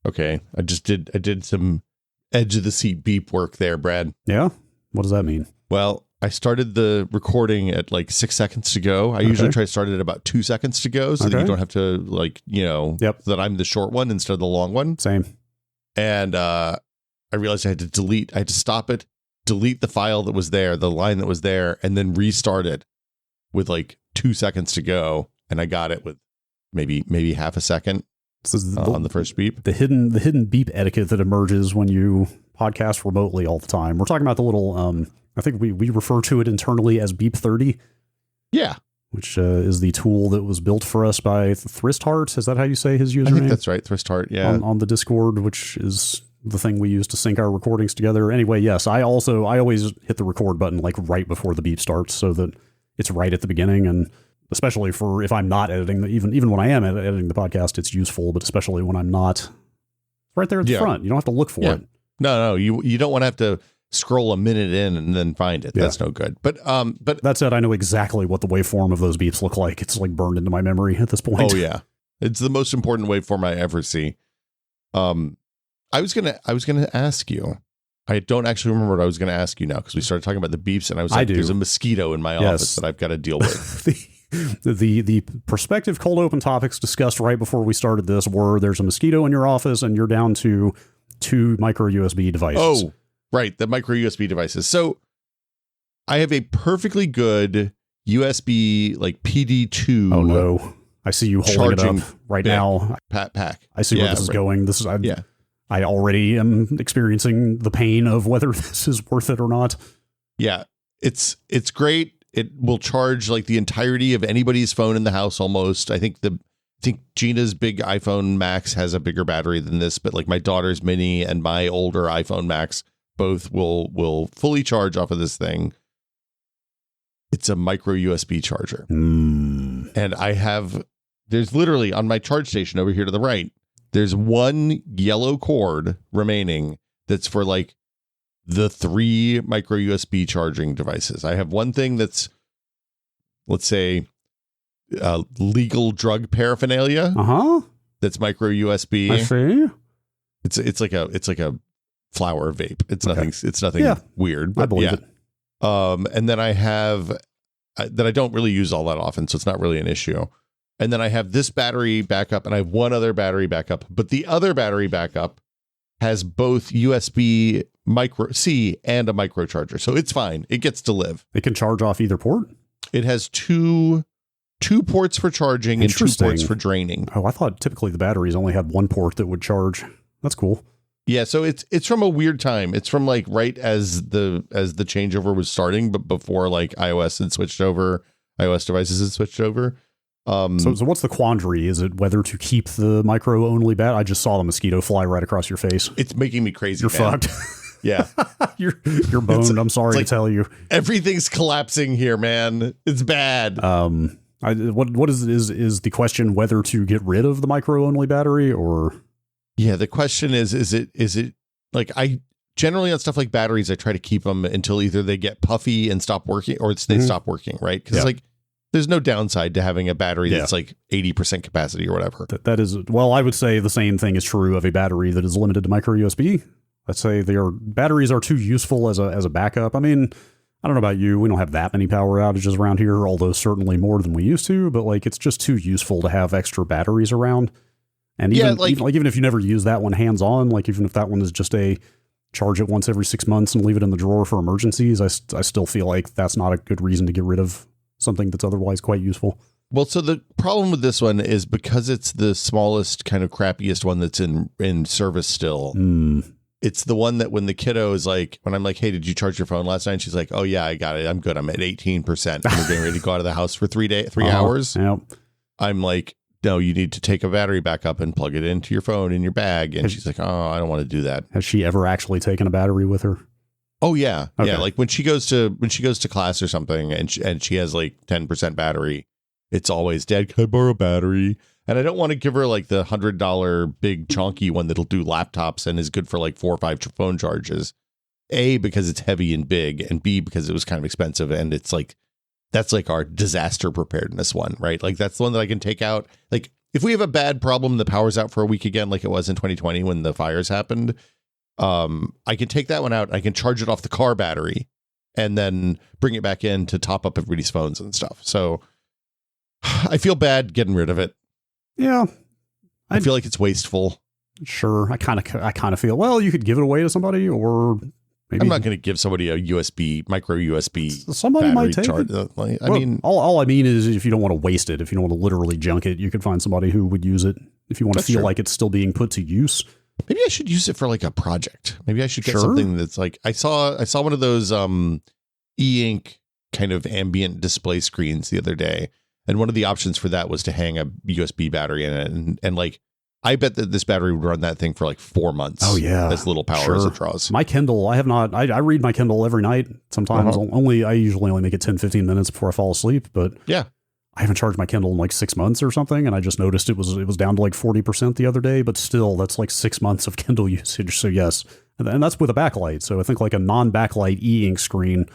Okay. I did some edge of the seat beep work there, Brad. Yeah. What does that mean? Well, I started the recording at like 6 seconds to go. I usually try to start it at about 2 seconds to go so that you don't have to so that I'm the short one instead of the long one. Same. And I realized I had to stop it, delete the file that was there, the line that was there, and then restart it with like 2 seconds to go. And I got it with maybe half a second on the first beep. The hidden beep etiquette that emerges when you podcast remotely all the time. We're talking about the little, I think we refer to it internally as Beep 30. Yeah. Which is the tool that was built for us by Thrist. Is that how you say his username? I think that's right, Thrist. Yeah. On the Discord, which is the thing we use to sync our recordings together. Anyway, yes, I always hit the record button like right before the beep starts so that it's right at the beginning. And especially for if I'm not editing, even when I am editing the podcast, it's useful. But especially when I'm not, it's right there at the front. You don't have to look for it. No, you don't want to have to scroll a minute in and then find it. That's no good. But that said, I know exactly what the waveform of those beeps look like. It's like burned into my memory at this point. Oh yeah, it's the most important waveform I ever see. I was gonna ask you. I don't actually remember what I was gonna ask you now because we started talking about the beeps and I was like, there's a mosquito in my office that I've got to deal with. The prospective cold open topics discussed right before we started this were there's a mosquito in your office and you're down to 2 micro USB devices. Oh, right. The micro USB devices. So I have a perfectly good USB like PD2. Oh no. I see you holding it up right now. Pack. I see where this is going. I already am experiencing the pain of whether this is worth it or not. Yeah. It's great. It will charge like the entirety of anybody's phone in the house almost. I think Gina's big iPhone Max has a bigger battery than this, but like my daughter's mini and my older iPhone Max both will fully charge off of this thing. It's a micro USB charger. And there's literally on my charge station over here to the right, there's one yellow cord remaining that's for like the 3 micro USB charging devices. I have one thing that's, let's say, legal drug paraphernalia. That's micro USB. I see. It's like a flower vape. It's nothing weird. But I believe it. And then I have that I don't really use all that often, so it's not really an issue. And then I have this battery backup, and I have one other battery backup. But the other battery backup has both USB micro C and a micro charger, so it's fine. It gets to live. It can charge off either port. It has two ports for charging and 2 ports for draining. Oh, I thought typically the batteries only had 1 port that would charge. That's cool. Yeah, so it's from a weird time. It's from like right as the changeover was starting, but before like iOS devices had switched over. So what's the quandary? Is it whether to keep the micro only bat? I just saw the mosquito fly right across your face. It's making me crazy. You're fucked. Yeah. You're boned. I'm sorry to tell you. Everything's collapsing here, man. It's bad. What is the question whether to get rid of the micro only battery or? Yeah, the question is it like I generally on stuff like batteries, I try to keep them until either they get puffy and stop working or they stop working, right? Because like there's no downside to having a battery that's like 80% capacity or whatever. That is, well, I would say the same thing is true of a battery that is limited to micro USB. Let's say batteries are too useful as a backup. I mean, I don't know about you. We don't have that many power outages around here, although certainly more than we used to, but like it's just too useful to have extra batteries around. And even if you never use that one hands on, like even if that one is just a charge it once every 6 months and leave it in the drawer for emergencies, I still feel like that's not a good reason to get rid of something that's otherwise quite useful. Well, so the problem with this one is because it's the smallest, kind of crappiest one that's in service still. It's the one that when the kiddo is like, when I'm like, hey, did you charge your phone last night? And she's like, oh yeah, I got it. I'm good. I'm at 18%. And we're getting ready to go out of the house for 3 hours. Yep. I'm like, no, you need to take a battery backup and plug it into your phone in your bag. And she's like, oh, I don't want to do that. Has she ever actually taken a battery with her? Oh yeah. Okay. Yeah. Like when she goes to class or something and she has like 10% battery, it's always, Dad, can I borrow a battery? And I don't want to give her like the $100 big chunky one that'll do laptops and is good for like 4 or 5 phone charges. A, because it's heavy and big, and B, because it was kind of expensive. And it's like, that's like our disaster preparedness one, right? Like that's the one that I can take out. Like if we have a bad problem, the power's out for a week again, like it was in 2020 when the fires happened, I can take that one out. I can charge it off the car battery and then bring it back in to top up everybody's phones and stuff. So I feel bad getting rid of it. Yeah. I feel like it's wasteful. Sure. I kind of feel, well, you could give it away to somebody, or maybe I'm not going to give somebody a micro USB. Somebody might take it. I mean, all I mean is if you don't want to waste it, if you don't want to literally junk it, you could find somebody who would use it. If you want to feel like it's still being put to use. Maybe I should use it for like a project. Maybe I should get something that's like, I saw one of those e-ink kind of ambient display screens the other day. And one of the options for that was to hang a USB battery in it. And like, I bet that this battery would run that thing for like 4 months. Oh, yeah. As little power as it draws. My Kindle, I read my Kindle every night. Sometimes I usually only make it 10, 15 minutes before I fall asleep. But yeah, I haven't charged my Kindle in like 6 months or something. And I just noticed it was down to like 40% the other day. But still, that's like 6 months of Kindle usage. So yes. And that's with a backlight. So I think like a non-backlight e-ink screen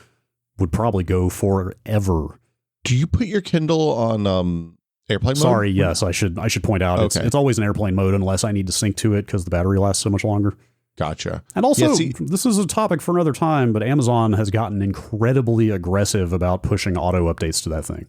would probably go forever. Do you put your Kindle on airplane mode? Sorry, yes, I should point out it's always in airplane mode unless I need to sync to it because the battery lasts so much longer. Gotcha. And also, this is a topic for another time, but Amazon has gotten incredibly aggressive about pushing auto updates to that thing.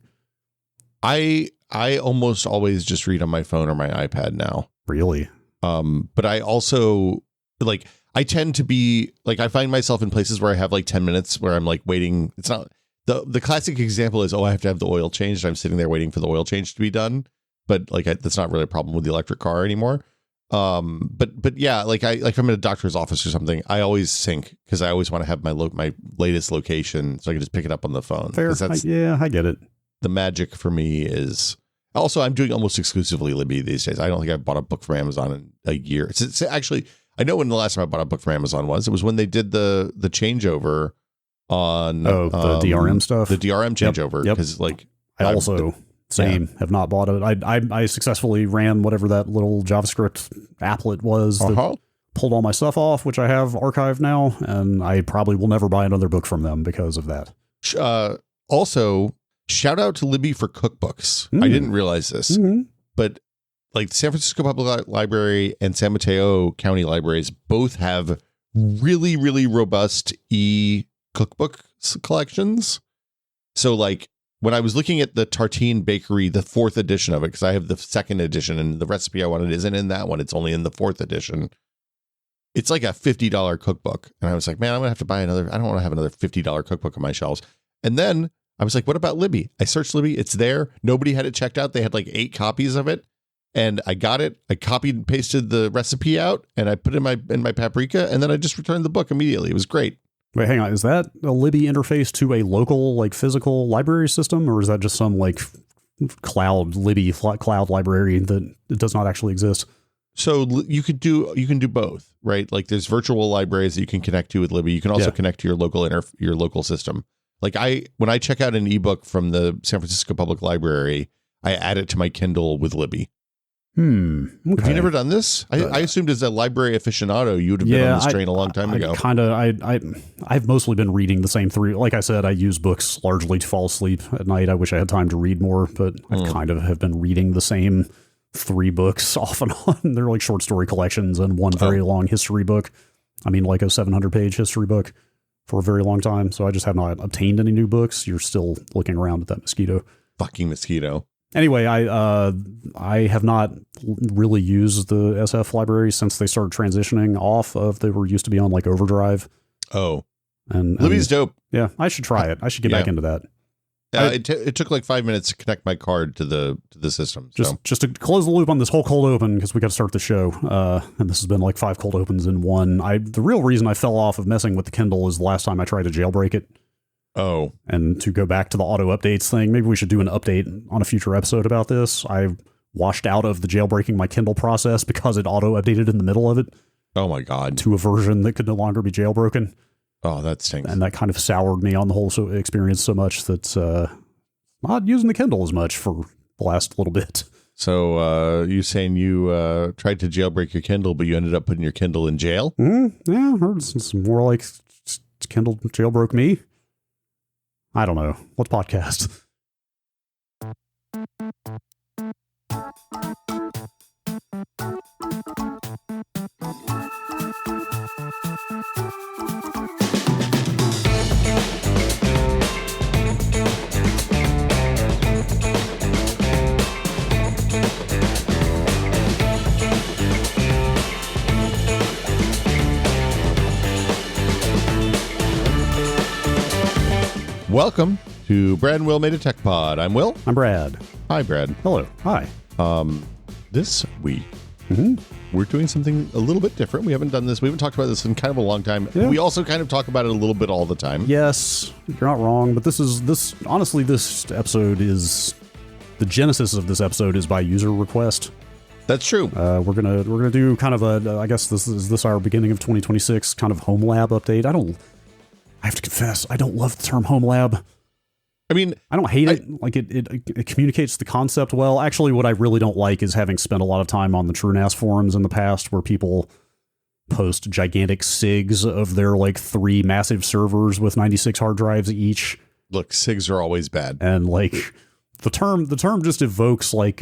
I almost always just read on my phone or my iPad now. Really? But I also like I tend to be like I find myself in places where I have like 10 minutes where I'm like waiting. It's not the classic example is, I have to have the oil changed. I'm sitting there waiting for the oil change to be done. But like, that's not really a problem with the electric car anymore. But yeah, like if I'm in a doctor's office or something, I always sync because I always want to have my latest location so I can just pick it up on the phone. Fair. I get it. The magic for me is also, I'm doing almost exclusively Libby these days. I don't think I've bought a book from Amazon in a year. It's actually, I know when the last time I bought a book from Amazon was. It was when they did the changeover on the DRM stuff, the DRM changeover. Because like I also have not bought it. I successfully ran whatever that little JavaScript applet was that pulled all my stuff off, which I have archived now, and I probably will never buy another book from them because of that. Also, shout out to Libby for cookbooks. I didn't realize this, but like San Francisco Public Library and San Mateo County Libraries both have really, really robust cookbook collections. So like when I was looking at the Tartine Bakery, the 4th edition of it, because I have the 2nd edition and the recipe I wanted isn't in that one. It's only in the 4th edition. It's like a $50 cookbook. And I was like, man, I'm gonna have to buy another. I don't want to have another $50 cookbook on my shelves. And then I was like, what about Libby? I searched Libby. It's there. Nobody had it checked out. They had like 8 copies of it. And I got it. I copied and pasted the recipe out and I put it in my paprika. And then I just returned the book immediately. It was great. Wait, hang on. Is that a Libby interface to a local, like, physical library system, or is that just some like Libby cloud library that it does not actually exist? So you can do both, right? Like, there's virtual libraries that you can connect to with Libby. You can also connect to your local system. Like when I check out an ebook from the San Francisco Public Library, I add it to my Kindle with Libby. Okay. Have you never done this? I assumed as a library aficionado, you would have been on this train a long time ago. I've mostly been reading the same 3. Like I said, I use books largely to fall asleep at night. I wish I had time to read more, but I kind of have been reading the same 3 books off and on. They're like short story collections and one very long history book. I mean, like a 700-page history book for a very long time. So I just have not obtained any new books. You're still looking around at that mosquito. Fucking mosquito. Anyway, I have not really used the SF library since they started transitioning off of. They were used to be on like Overdrive. Oh, and Libby's dope. Yeah, I should try it. I should get back into that. It took like 5 minutes to connect my card to the system. Just to close the loop on this whole cold open, because we got to start the show. And this has been like 5 cold opens in one. The real reason I fell off of messing with the Kindle is the last time I tried to jailbreak it. Oh. And to go back to the auto updates thing, maybe we should do an update on a future episode about this. I washed out of the jailbreaking my Kindle process because it auto updated in the middle of it. Oh my God. To a version that could no longer be jailbroken. Oh, that stinks. And that kind of soured me on the whole experience so much that not using the Kindle as much for the last little bit. So you saying you tried to jailbreak your Kindle, but you ended up putting your Kindle in jail? Yeah, it's more like Kindle jailbroke me. I don't know. Let's podcast. Welcome to Brad and Will Made a Tech Pod. I'm Will. I'm Brad. Hi, Brad. Hello. Hi. This week, we're doing something a little bit different. We haven't done this. We haven't talked about this in kind of a long time. Yeah. We also kind of talk about it a little bit all the time. Yes, you're not wrong, but this episode is, the genesis of this episode is by user request. That's true. We're gonna do kind of a, I guess this is our beginning of 2026 kind of homelab update. I have to confess, I don't love the term homelab. I mean, I don't hate it. Like it communicates the concept well. Actually, what I really don't like is having spent a lot of time on the TrueNAS forums in the past where people post gigantic SIGs of their like 3 massive servers with 96 hard drives each. Look, SIGs are always bad. And like the term just evokes like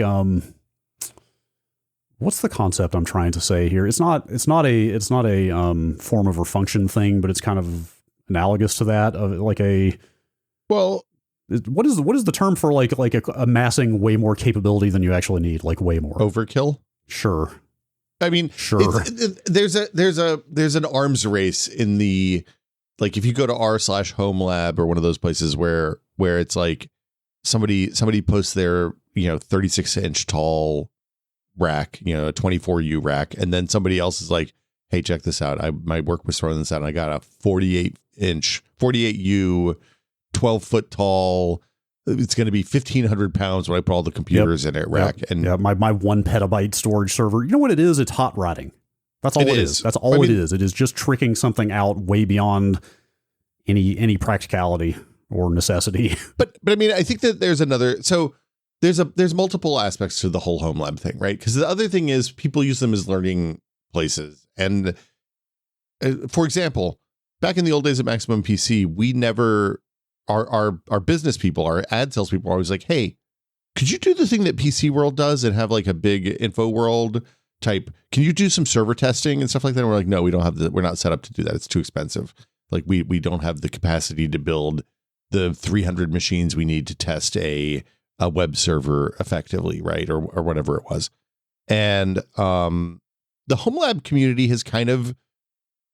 what's the concept I'm trying to say here? It's not a form of or function thing, but it's kind of analogous to that, of like a, well, what is the term for like amassing way more capability than you actually need, like way more overkill? Sure. I mean, sure. There's an arms race in the, like, if you go to r/homelab or one of those places where it's like somebody posts their 36-inch tall rack, a 24U rack, and then somebody else is like, hey, check this out. My work was throwing this out, and I got a 48U 12-foot tall. It's going to be 1,500 pounds when I put all the computers in it rack. Yep. And my 1 petabyte storage server. You know what it is? It's hot rodding. That's all it is. That's all it is. It is just tricking something out way beyond any practicality or necessity. But I mean, I think that there's another. So there's multiple aspects to the whole home lab thing, right? Because the other thing is people use them as learning places. And for example, back in the old days at Maximum PC, we never. Our business people, our ad sales people are always like, hey, could you do the thing that PC World does and have like a big info world type? Can you do some server testing and stuff like that? And we're like, no, we don't have we're not set up to do that. It's too expensive. Like we don't have the capacity to build the 300 machines we need to test a web server effectively, right? Or whatever it was. And the HomeLab community has kind of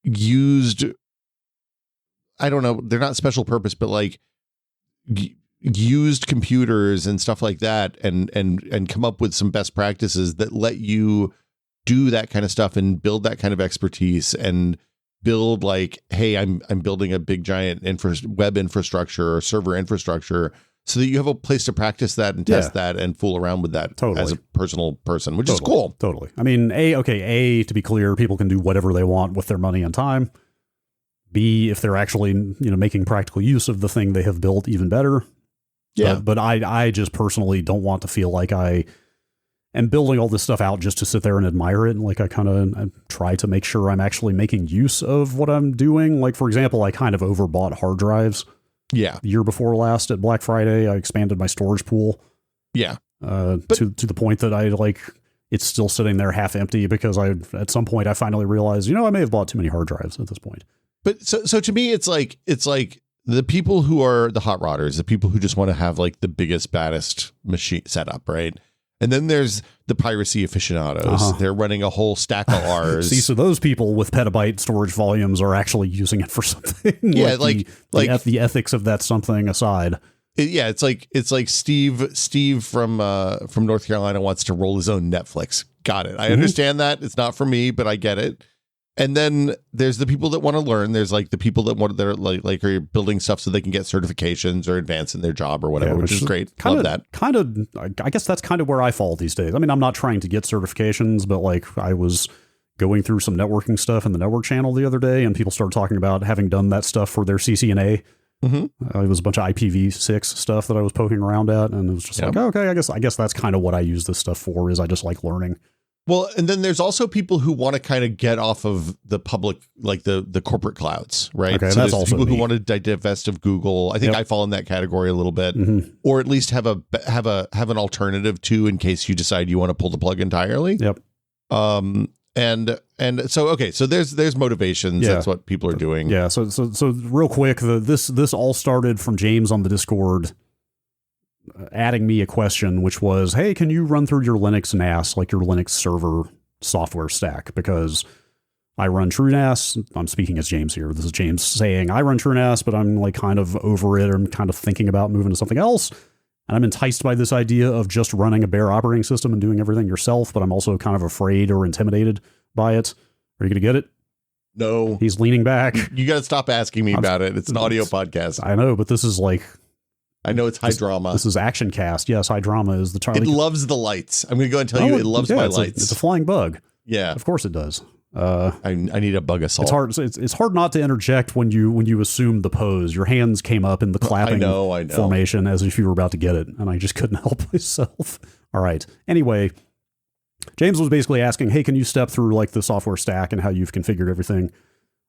used, I don't know, they're not special purpose, but like used computers and stuff like that, and come up with some best practices that let you do that kind of stuff and build that kind of expertise and build like, hey, I'm building a big giant web infrastructure or server infrastructure so that you have a place to practice that and test that and fool around with that as a personal person, which is cool. Totally. I mean, to be clear, people can do whatever they want with their money and time. B, if they're actually, making practical use of the thing they have built, even better. Yeah. But I just personally don't want to feel like I am building all this stuff out just to sit there and admire it. And like I try to make sure I'm actually making use of what I'm doing. Like, for example, I kind of overbought hard drives. Yeah. The year before last at Black Friday, I expanded my storage pool. Yeah. To the point that it's still sitting there half empty because at some point I finally realized, I may have bought too many hard drives at this point. But so to me, it's like the people who are the hot rodders, the people who just want to have like the biggest, baddest machine setup, right? And then there's the piracy aficionados. Uh-huh. They're running a whole stack of R's. See, so those people with petabyte storage volumes are actually using it for something. Yeah, the ethics of that something aside. It's like Steve from North Carolina wants to roll his own Netflix. Got it. I understand that. It's not for me, but I get it. And then there's the people that want to learn. There's like the people that are building stuff so they can get certifications or advance in their job or whatever, which is great. Love that. I guess that's kind of where I fall these days. I mean, I'm not trying to get certifications, but like I was going through some networking stuff in the network channel the other day, and people started talking about having done that stuff for their CCNA. Mm-hmm. It was a bunch of IPv6 stuff that I was poking around at, and it was just like, okay, I guess that's kind of what I use this stuff for. Is I just like learning. Well, and then there's also people who want to kind of get off of the public, like the corporate clouds, right? Okay, so that's there's also people me. who want to divest of Google. I think I fall in that category a little bit, or at least have an alternative to in case you decide you want to pull the plug entirely. Yep. And so so there's motivations. Yeah. That's what people are doing. Yeah. So real quick, this all started from James on the Discord adding me a question, which was, hey, can you run through your Linux NAS, like your Linux server software stack? Because I run TrueNAS. I'm speaking as James here. This is James saying I run TrueNAS, but I'm like kind of over it. I'm kind of thinking about moving to something else. And I'm enticed by this idea of just running a bare operating system and doing everything yourself, but I'm also kind of afraid or intimidated by it. Are you going to get it? No. He's leaning back. You got to stop asking me about it. It's an audio podcast. I know, but this is like... I know it's high drama. This is Action Cast. Yes, high drama is the term. It loves the lights. I'm going to go and tell you it loves my lights. It's a flying bug. Yeah. Of course it does. I need a bug assault. It's hard not to interject when you assume the pose. Your hands came up in the clapping formation as if you were about to get it, and I just couldn't help myself. All right. Anyway, James was basically asking, hey, can you step through like the software stack and how you've configured everything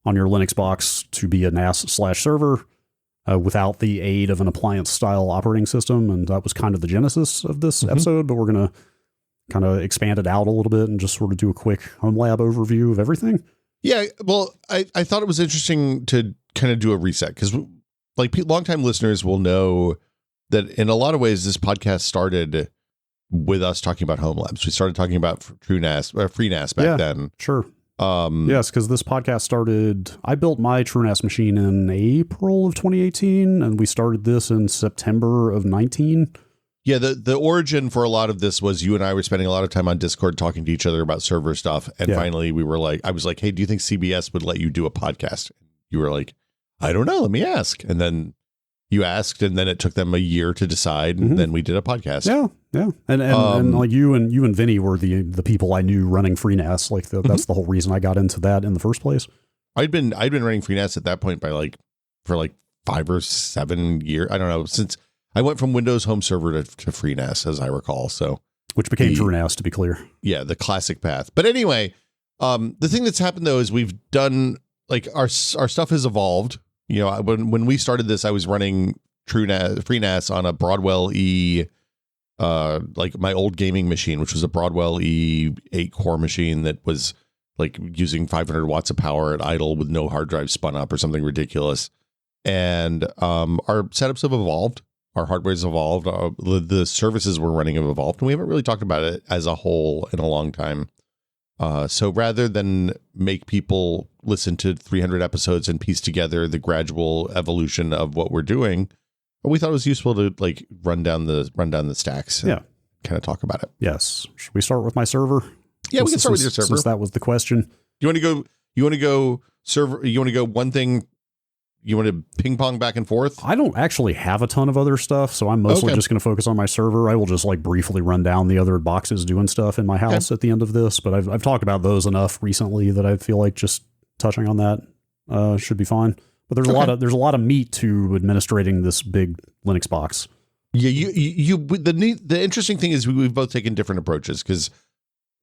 on your Linux box to be a NAS/server without the aid of an appliance-style operating system? And that was kind of the genesis of this episode, but we're going to kind of expand it out a little bit and just sort of do a quick homelab overview of everything. Yeah, well, I thought it was interesting to kind of do a reset because like longtime listeners will know that in a lot of ways this podcast started with us talking about home labs. We started talking about TrueNAS or FreeNAS back then. Sure. Yes, because this podcast started, I built my TrueNAS machine in April of 2018, and we started this in September of 19. Yeah, the origin for a lot of this was you and I were spending a lot of time on Discord talking to each other about server stuff. And finally we were like, I was like, hey, do you think CBS would let you do a podcast? You were like, I don't know. Let me ask. And then you asked, and then it took them a year to decide. And then we did a podcast. Yeah. And like you and Vinny were the people I knew running FreeNAS. Like that's the whole reason I got into that in the first place. I'd been running FreeNAS at that point for 5 or 7 years. I don't know, since I went from Windows Home Server to FreeNAS, as I recall. So, which became TrueNAS, to be clear. Yeah, the classic path. But anyway, the thing that's happened though is we've done like our stuff has evolved. You know, when we started this, I was running FreeNAS on a Broadwell E, like my old gaming machine, which was a Broadwell E 8-core machine that was like using 500 watts of power at idle with no hard drive spun up or something ridiculous. And our setups have evolved. Our hardware's evolved. The services we're running have evolved, and we haven't really talked about it as a whole in a long time. So rather than make people listen to 300 episodes and piece together the gradual evolution of what we're doing, we thought it was useful to like run down the stacks. And kind of talk about it. Yes. Should we start with my server? Yeah, we can start with your server. Since that was the question. You want to go server? You want to go one thing? You want to ping pong back and forth? I don't actually have a ton of other stuff, so I'm mostly just going to focus on my server. I will just like briefly run down the other boxes doing stuff in my house at the end of this, but I've talked about those enough recently that I feel like just touching on that should be fine. But there's a lot of meat to administrating this big Linux box. Yeah, the interesting thing is we've both taken different approaches because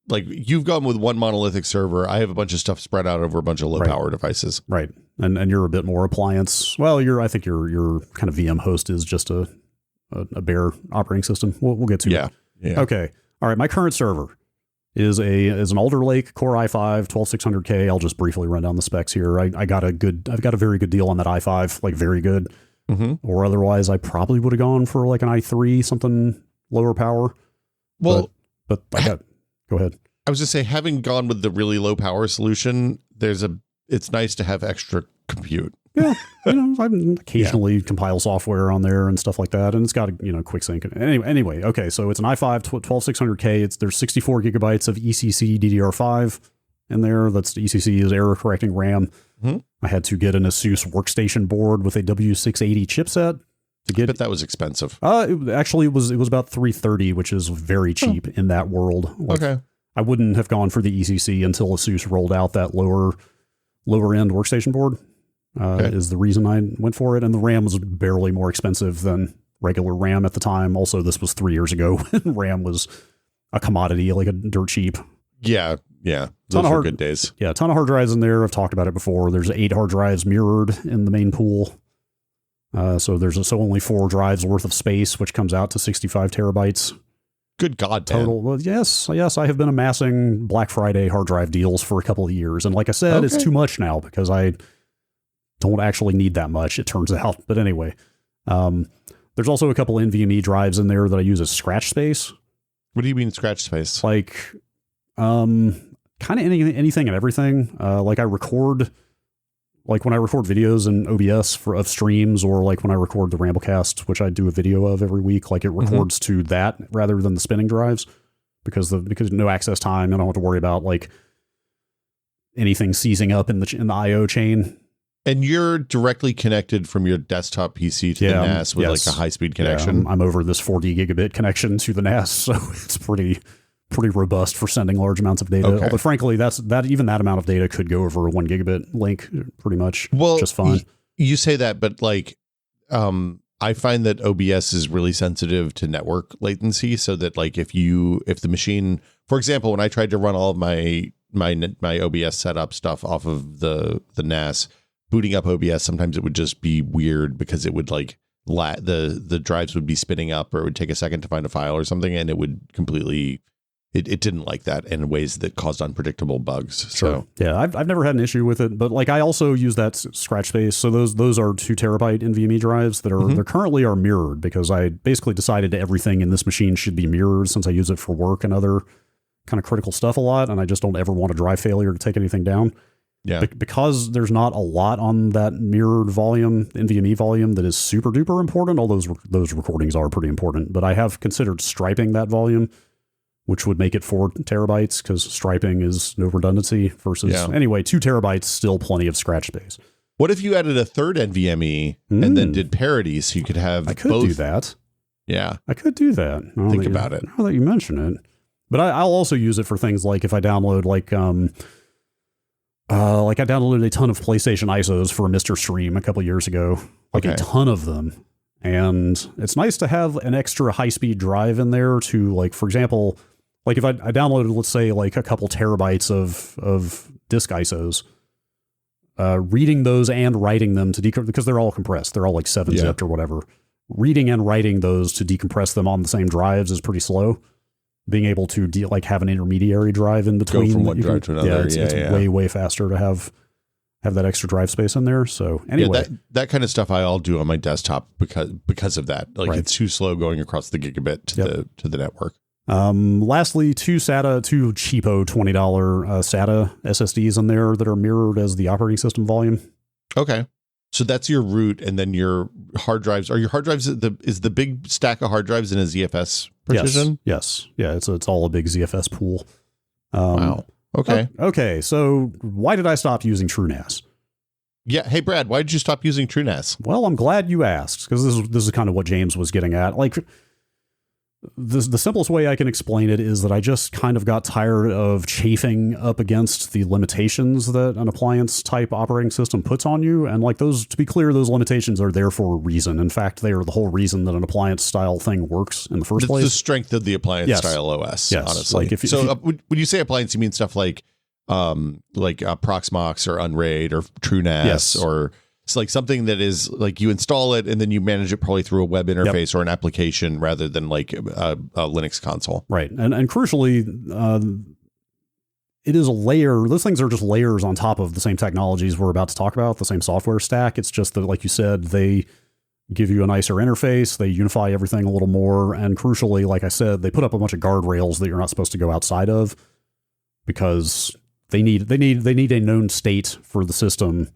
like you've gone with one monolithic server. I have a bunch of stuff spread out over a bunch of low power devices. Right. And you're a bit more appliance. Well, I think your kind of VM host is just a bare operating system. We'll get to it. Yeah. Okay. All right. My current server is an Alder Lake Core i5 12600K. I'll just briefly run down the specs here. I've got a very good deal on that i5, like very good. Or otherwise I probably would have gone for like an i3, something lower power. Well, but go ahead. I was just say, having gone with the really low power solution, it's nice to have extra compute. Yeah, I occasionally compile software on there and stuff like that, and it's got quick sync. Anyway, okay, so it's an i5 12600K. There's 64 gigabytes of ECC DDR5 in there. That's the ECC is error correcting RAM. I had to get an ASUS workstation board with a W680 chipset to get. But that was expensive. It was about $330, which is very cheap in that world. Okay. I wouldn't have gone for the ECC until ASUS rolled out that lower end workstation board. Is the reason I went for it. And the RAM was barely more expensive than regular RAM at the time. Also, this was 3 years ago when RAM was a commodity, like a dirt cheap. Yeah. Those were good days. Yeah, a ton of hard drives in there. I've talked about it before. There's 8 hard drives mirrored in the main pool. So there's only 4 drives worth of space, which comes out to 65 terabytes. Good God, total. Well, yes, I have been amassing Black Friday hard drive deals for a couple of years. And like I said, it's too much now because I don't actually need that much, it turns out. But anyway, there's also a couple NVMe drives in there that I use as scratch space. What do you mean scratch space? Like, kind of anything and everything. Like I record, like when I record videos in OBS of streams, or like when I record the Ramblecast, which I do a video of every week, like it records to that rather than the spinning drives, because no access time. I don't have to worry about like anything seizing up in the IO chain. And you're directly connected from your desktop PC to the NAS with like a high-speed connection. Yeah, I'm over this 40 gigabit connection to the NAS, so it's pretty robust for sending large amounts of data. Although frankly, even that amount of data could go over a 1 gigabit link pretty much. Well, just fine. You say that, but like, I find that OBS is really sensitive to network latency, so that like if the machine, for example, when I tried to run all of my OBS setup stuff off of the NAS, booting up OBS, sometimes it would just be weird because it would like the drives would be spinning up, or it would take a second to find a file or something, and it would completely it didn't like that in ways that caused unpredictable bugs. Sure. So yeah, I've never had an issue with it, but like I also use that scratch space. So those are 2 terabyte NVMe drives that are they're currently are mirrored, because I basically decided everything in this machine should be mirrored since I use it for work and other kind of critical stuff a lot, and I just don't ever want a drive failure to take anything down. Yeah, because there's not a lot on that mirrored volume, NVMe volume, that is super duper important. All those recordings are pretty important, but I have considered striping that volume, which would make it 4 terabytes, because striping is no redundancy versus anyway, 2 terabytes, still plenty of scratch space. What if you added a third NVMe and then did parity, so you could have both? Do that. Yeah, I could do that. Think about it. Now that you mention it. But I'll also use it for things like if I download like I downloaded a ton of PlayStation ISOs for a Mr. Stream a couple years ago, a ton of them. And it's nice to have an extra high-speed drive in there to, like, for example, like if I downloaded, let's say, like a couple terabytes of disk ISOs, reading those and writing them to because they're all compressed. They're all like 7-zipped or whatever. Reading and writing those to decompress them on the same drives is pretty slow. Being able to have an intermediary drive in between. Go from one drive to another. It's way faster to have that extra drive space in there. So anyway, that kind of stuff I all do on my desktop because of that. Like it's too slow going across the gigabit to the network. Lastly, 2 cheapo $20 SATA SSDs in there that are mirrored as the operating system volume. Okay. So that's your root, and then your hard drives. Are your hard drives is the big stack of hard drives in a ZFS partition? Yes. Yeah, it's all a big ZFS pool. Wow. Okay. Okay. So why did I stop using TrueNAS? Yeah. Hey, Brad, why did you stop using TrueNAS? Well, I'm glad you asked, because this is kind of what James was getting at. Like, the simplest way I can explain it is that I just kind of got tired of chafing up against the limitations that an appliance type operating system puts on you. And like those, to be clear, those limitations are there for a reason. In fact, they are the whole reason that an appliance style thing works in the first place. The strength of the appliance style OS, honestly. Like when you say appliance, you mean stuff like Proxmox or Unraid or TrueNAS or... It's like something that is like you install it and then you manage it probably through a web interface or an application rather than like a Linux console. Right. And crucially, it is a layer. Those things are just layers on top of the same technologies we're about to talk about, the same software stack. It's just that, like you said, they give you a nicer interface. They unify everything a little more. And crucially, like I said, they put up a bunch of guardrails that you're not supposed to go outside of, because they need a known state for the system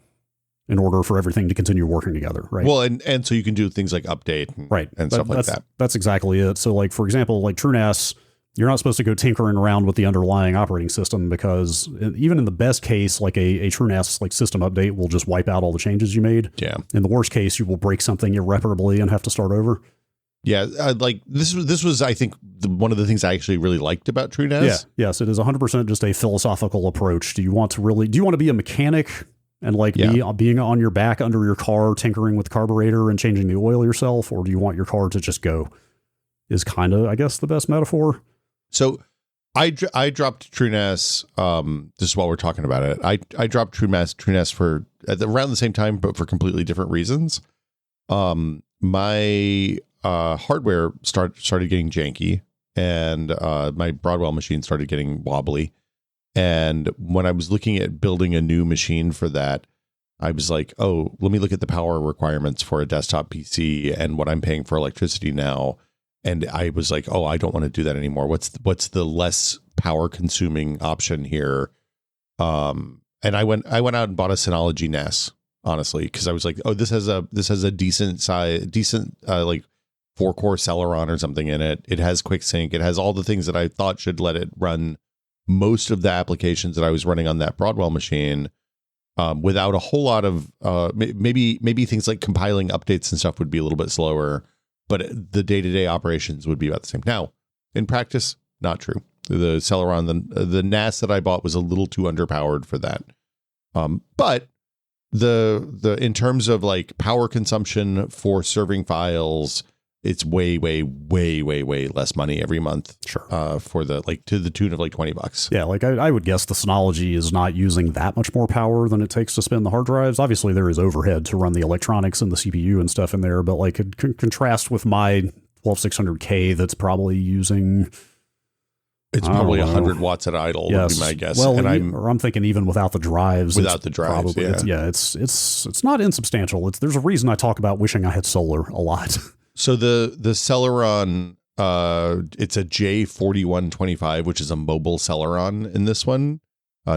in order for everything to continue working together, right? Well, and so you can do things like update and stuff like that. That's exactly it. So like, for example, like TrueNAS, you're not supposed to go tinkering around with the underlying operating system, because even in the best case, like a TrueNAS like system update will just wipe out all the changes you made. Yeah. In the worst case, you will break something irreparably and have to start over. Yeah, like this was I think one of the things I actually really liked about TrueNAS. Yeah, yes, it is 100% just a philosophical approach. Do you want to be a mechanic and like being on your back under your car, tinkering with the carburetor and changing the oil yourself, or do you want your car to just go? Is kind of, I guess, the best metaphor. So I dropped TrueNAS. This is while we're talking about it. I dropped TrueNAS for around the same time, but for completely different reasons. My hardware started getting janky, and my Broadwell machine started getting wobbly. And when I was looking at building a new machine for that, I was like, oh, let me look at the power requirements for a desktop PC and what I'm paying for electricity now. And I was like, oh, I don't want to do that anymore. What's the less power consuming option here? And I went out and bought a Synology NAS, honestly, because I was like, oh, this has a decent like 4-core Celeron or something in it. It has QuickSync. It has all the things that I thought should let it run most of the applications that I was running on that Broadwell machine, without a whole lot of maybe things like compiling updates and stuff would be a little bit slower, but the day-to-day operations would be about the same. Now, in practice, not true. The Celeron, the NAS that I bought was a little too underpowered for that. But the in terms of like power consumption for serving files, it's way less money every month. Sure. For the like to the tune of like $20. Yeah, like I would guess the Synology is not using that much more power than it takes to spin the hard drives. Obviously, there is overhead to run the electronics and the CPU and stuff in there, but like it contrast with my 12600K that's probably using. It's probably 100 watts at idle, would be my guess. Well, and I'm thinking even without the drives. Without the drives, probably, it's not insubstantial. There's a reason I talk about wishing I had solar a lot. So the Celeron, it's a J4125, which is a mobile Celeron in this one.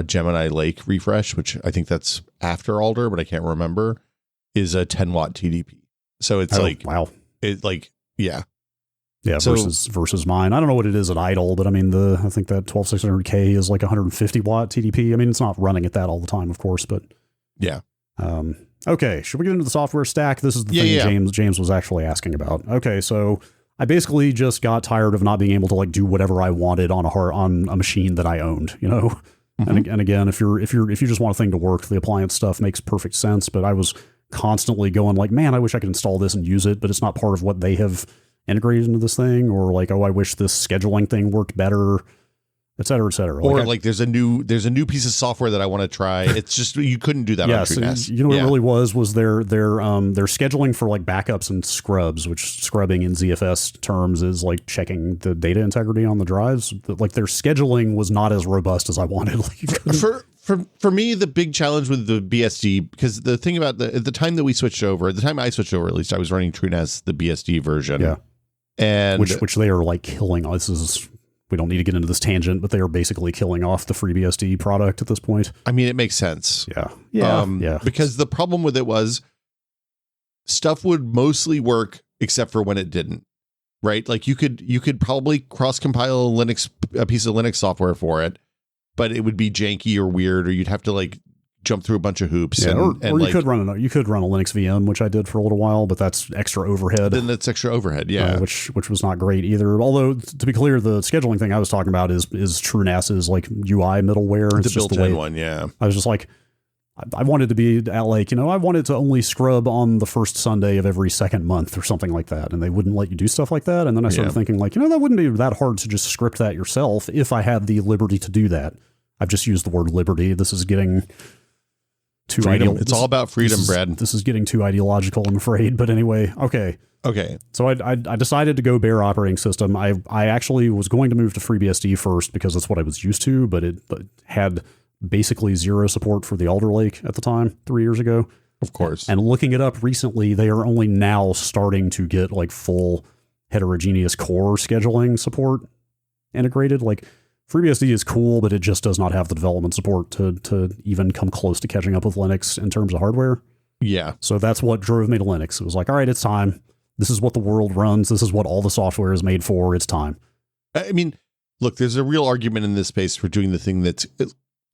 Gemini Lake refresh, which I think that's after Alder, but I can't remember, is a 10 watt TDP. So it's wow. Yeah, so, versus mine. I don't know what it is at idle, but I mean, I think that 12600K is like 150 watt TDP. I mean, it's not running at that all the time, of course, but yeah. Okay, should we get into the software stack? This is the thing James was actually asking about. Okay, so I basically just got tired of not being able to like do whatever I wanted on a machine that I owned, you know. Mm-hmm. And again, if you just want a thing to work, the appliance stuff makes perfect sense. But I was constantly going like, man, I wish I could install this and use it, but it's not part of what they have integrated into this thing, or like, oh, I wish this scheduling thing worked better, et cetera, et cetera. Or like there's a new piece of software that I want to try. It's just, you couldn't do that on TrueNAS. You know what it really was their scheduling for like backups and scrubs, which scrubbing in ZFS terms is like checking the data integrity on the drives. Like their scheduling was not as robust as I wanted. Like For me, the big challenge with the BSD, because the thing about at the time I switched over, at least, I was running TrueNAS, the BSD version. Yeah. And which they are like killing. We don't need to get into this tangent, but they are basically killing off the FreeBSD product at this point. I mean, it makes sense. Yeah. Because the problem with it was stuff would mostly work except for when it didn't, right? Like you could probably cross compile a piece of Linux software for it, but it would be janky or weird, or you'd have to like jump through a bunch of hoops. Yeah, or you could run a Linux VM, which I did for a little while, but that's extra overhead. Then that's extra overhead, yeah. Which was not great either. Although, to be clear, the scheduling thing I was talking about is TrueNAS's like UI middleware. It's just the built-in one, yeah. I was just like, I wanted to be at like, I wanted to only scrub on the first Sunday of every second month or something like that, and they wouldn't let you do stuff like that. And then I started thinking like, that wouldn't be that hard to just script that yourself if I had the liberty to do that. I've just used the word liberty. This is getting too freedom. It's all about freedom, Brad. This is getting too ideological, I'm afraid. But anyway, okay. So I decided to go bare operating system. I actually was going to move to FreeBSD first because that's what I was used to, but it had basically zero support for the Alder Lake at the time, 3 years ago. Of course. And looking it up recently, they are only now starting to get like full heterogeneous core scheduling support integrated. Like FreeBSD is cool, but it just does not have the development support to even come close to catching up with Linux in terms of hardware. Yeah. So that's what drove me to Linux. It was like, all right, it's time. This is what the world runs. This is what all the software is made for. It's time. I mean, look, there's a real argument in this space for doing the thing that's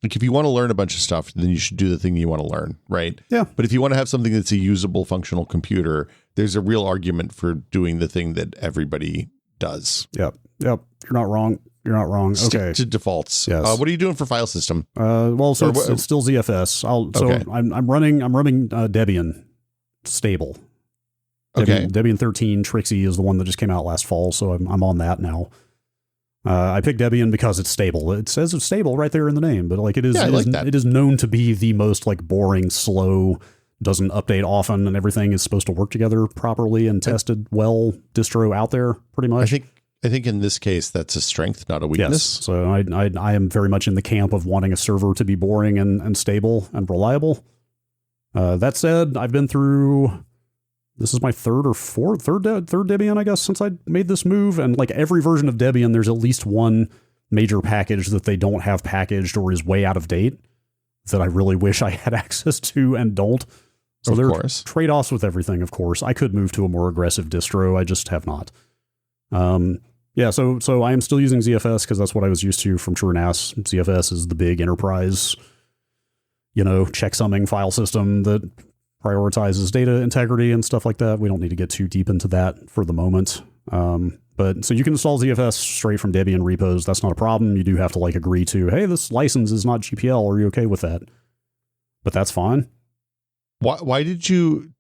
like, if you want to learn a bunch of stuff, then you should do the thing you want to learn, right? Yeah. But if you want to have something that's a usable, functional computer, there's a real argument for doing the thing that everybody does. Yep. You're not wrong. Okay. Stick to defaults. Yes. What are you doing for file system? It's still ZFS. I'm running Debian stable. Debian 13 Trixie is the one that just came out last fall, so I'm on that now. I picked Debian because it's stable. It says it's stable right there in the name, but like it is, it is known to be the most like boring, slow, doesn't update often, and everything is supposed to work together properly and tested well distro out there pretty much. I think in this case that's a strength, not a weakness. Yes. So I am very much in the camp of wanting a server to be boring and stable and reliable. That said, I've been through this is my third Debian, I guess, since I made this move. And like every version of Debian, there's at least one major package that they don't have packaged or is way out of date that I really wish I had access to and don't. So there are trade-offs with everything, of course. I could move to a more aggressive distro. I just have not. Yeah, so I am still using ZFS because that's what I was used to from TrueNAS. ZFS is the big enterprise, checksumming file system that prioritizes data integrity and stuff like that. We don't need to get too deep into that for the moment. But so you can install ZFS straight from Debian repos. That's not a problem. You do have to agree to, hey, this license is not GPL. Are you okay with that? But that's fine. Why did you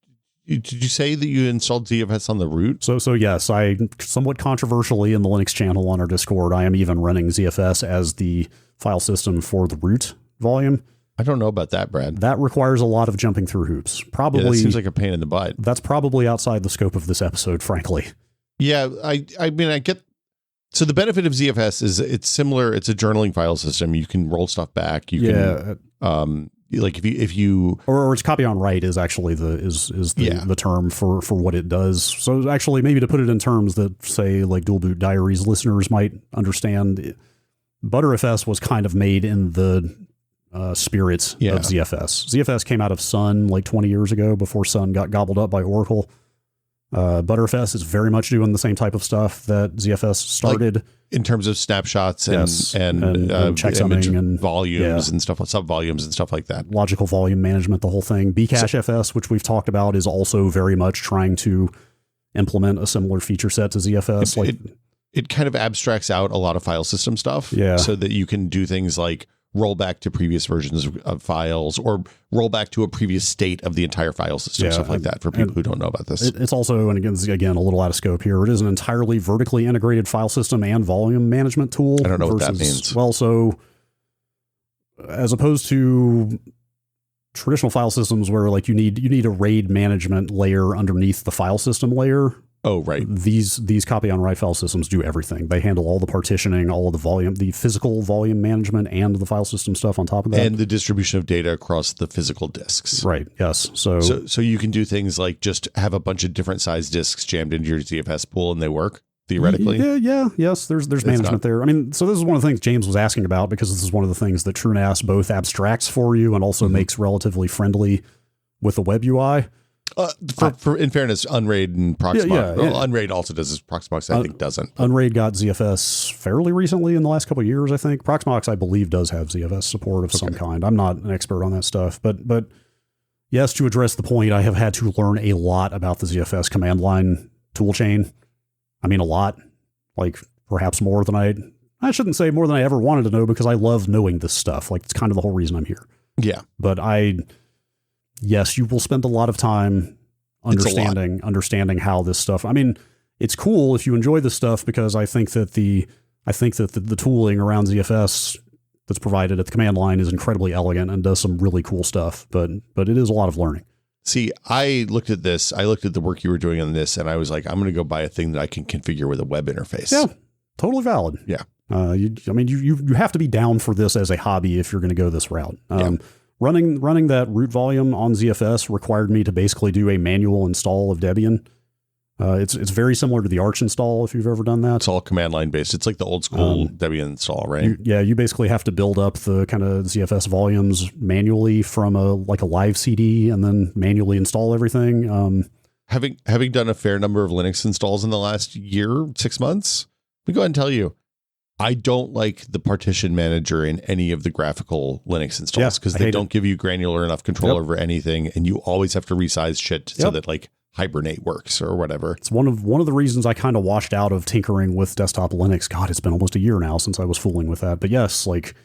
say that you installed ZFS on the root? So yes, I somewhat controversially in the Linux channel on our Discord, I am even running ZFS as the file system for the root volume. I don't know about that, Brad. That requires a lot of jumping through hoops. Probably that seems like a pain in the butt. That's probably outside the scope of this episode, frankly. Yeah, I mean, I get. So the benefit of ZFS is it's similar. It's a journaling file system. You can roll stuff back. You can, if you or its copy on write is actually the term for what it does. So actually, maybe to put it in terms that say like dual boot diaries listeners might understand, ButterFS was kind of made in the spirit of ZFS. ZFS came out of Sun like 20 years ago before Sun got gobbled up by Oracle. ButterFS is very much doing the same type of stuff that ZFS started. Like in terms of snapshots and checksumming and volumes and stuff, sub-volumes and stuff like that. Logical volume management, the whole thing. Bcachefs, which we've talked about, is also very much trying to implement a similar feature set to ZFS. It kind of abstracts out a lot of file system stuff so that you can do things like roll back to previous versions of files or roll back to a previous state of the entire file system, stuff like that for people who don't know about this. It's also, and again, a little out of scope here, it is an entirely vertically integrated file system and volume management tool. I don't know what that means. Well, so as opposed to traditional file systems where you need a RAID management layer underneath the file system layer. Oh, right. These copy on write file systems do everything. They handle all the partitioning, all of the volume, the physical volume management, and the file system stuff on top of that. And the distribution of data across the physical disks. Right. Yes. So you can do things like just have a bunch of different size disks jammed into your ZFS pool and they work theoretically. Yes. There's management there. I mean, so this is one of the things James was asking about because this is one of the things that TrueNAS both abstracts for you and also makes relatively friendly with the web UI. In fairness, Unraid and Proxmox. Unraid also does this. Proxmox, I think, doesn't. Unraid got ZFS fairly recently in the last couple of years, I think. Proxmox, I believe, does have ZFS support of some kind. I'm not an expert on that stuff. But yes, to address the point, I have had to learn a lot about the ZFS command line toolchain. I mean, a lot. Perhaps more than I shouldn't say more than I ever wanted to know because I love knowing this stuff. It's kind of the whole reason I'm here. Yeah. But yes, you will spend a lot of time understanding how this stuff. I mean, it's cool if you enjoy this stuff because I think that the tooling around ZFS that's provided at the command line is incredibly elegant and does some really cool stuff. But it is a lot of learning. See, I looked at this. I looked at the work you were doing on this, and I was like, I'm going to go buy a thing that I can configure with a web interface. Yeah, totally valid. Yeah. You have to be down for this as a hobby if you're going to go this route. Running that root volume on ZFS required me to basically do a manual install of Debian. It's very similar to the Arch install if you've ever done that. It's all command line based. It's like the old school Debian install, right? You basically have to build up the kind of ZFS volumes manually from a live CD and then manually install everything. Having done a fair number of Linux installs in the last year, 6 months, let me go ahead and tell you, I don't like the partition manager in any of the graphical Linux installs because they don't give you granular enough control over anything, and you always have to resize shit so that Hibernate works or whatever. It's one of the reasons I kind of washed out of tinkering with desktop Linux. God, it's been almost a year now since I was fooling with that. But yes, like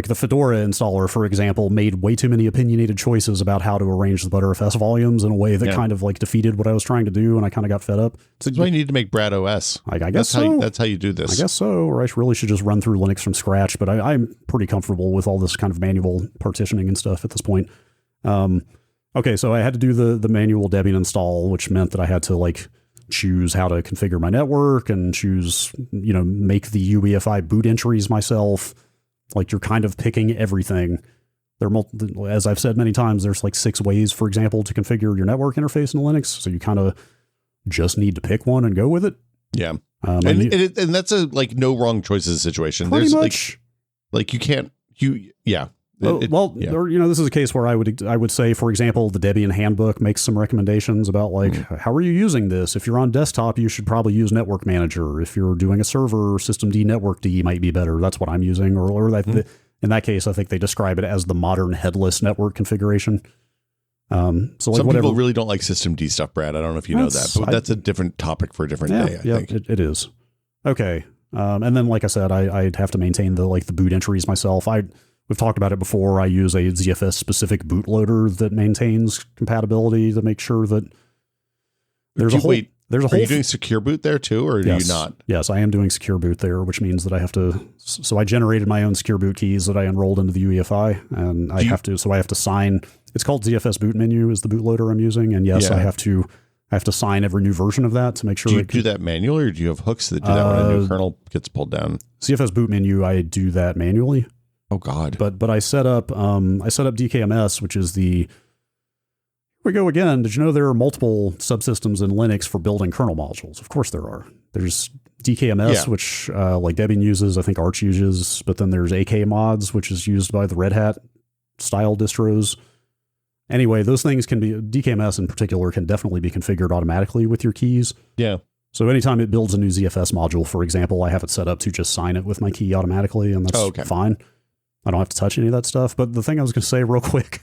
the Fedora installer, for example, made way too many opinionated choices about how to arrange the ButterFS volumes in a way that kind of defeated what I was trying to do, and I kind of got fed up. That's why you need to make Brad OS. I guess that's how you do this. I guess so, or I really should just run through Linux from scratch, but I'm pretty comfortable with all this kind of manual partitioning and stuff at this point. Okay, so I had to do the manual Debian install, which meant that I had to choose how to configure my network and choose, make the UEFI boot entries myself. You're kind of picking everything As I've said many times, there's like 6 ways, for example, to configure your network interface in Linux. So you kind of just need to pick one and go with it. Yeah. And that's a like no wrong choices situation. Pretty There's much. like you can't, yeah. This is a case where I would say, for example, the Debian handbook makes some recommendations about like, how are you using this? If you're on desktop, you should probably use Network Manager. If you're doing a server, systemd networkd might be better. That's what I'm using. In that case, I think they describe it as the modern headless network configuration. So some people really don't like systemd stuff, Brad. I don't know if you know that, but that's a different topic for a different day. I think it is. Okay. And then, like I said, I'd have to maintain the boot entries myself. We've talked about it before. I use a ZFS specific bootloader that maintains compatibility to make sure that Are you doing secure boot there too, or yes, do you not? Yes, I am doing secure boot there, which means that I have to. So I generated my own secure boot keys that I enrolled into the UEFI, and I have to sign. It's called ZFS boot menu is the bootloader I'm using, and yes, I have to sign every new version of that to make sure. Do you do that manually, or do you have hooks that do that when a new kernel gets pulled down? ZFS boot menu, I do that manually. Oh God! But I set up DKMS, which is the. Here we go again. Did you know there are multiple subsystems in Linux for building kernel modules? Of course there are. There's DKMS, which like Debian uses, I think Arch uses, but then there's AK mods, which is used by the Red Hat style distros. Anyway, those things can be, DKMS in particular can definitely be configured automatically with your keys. Yeah. So anytime it builds a new ZFS module, for example, I have it set up to just sign it with my key automatically, and that's fine. I don't have to touch any of that stuff. But the thing I was going to say real quick,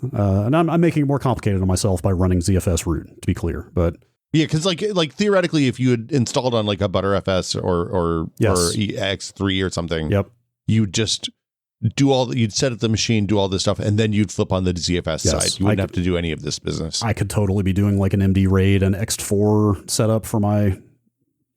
and I'm making it more complicated on myself by running ZFS root, to be clear. But yeah, because like theoretically, if you had installed on like a ButterFS or X3 or something, you'd just you'd set up the machine, do all this stuff, and then you'd flip on the ZFS side. You wouldn't have to do any of this business. I could totally be doing like an MD RAID and Ext4 setup for my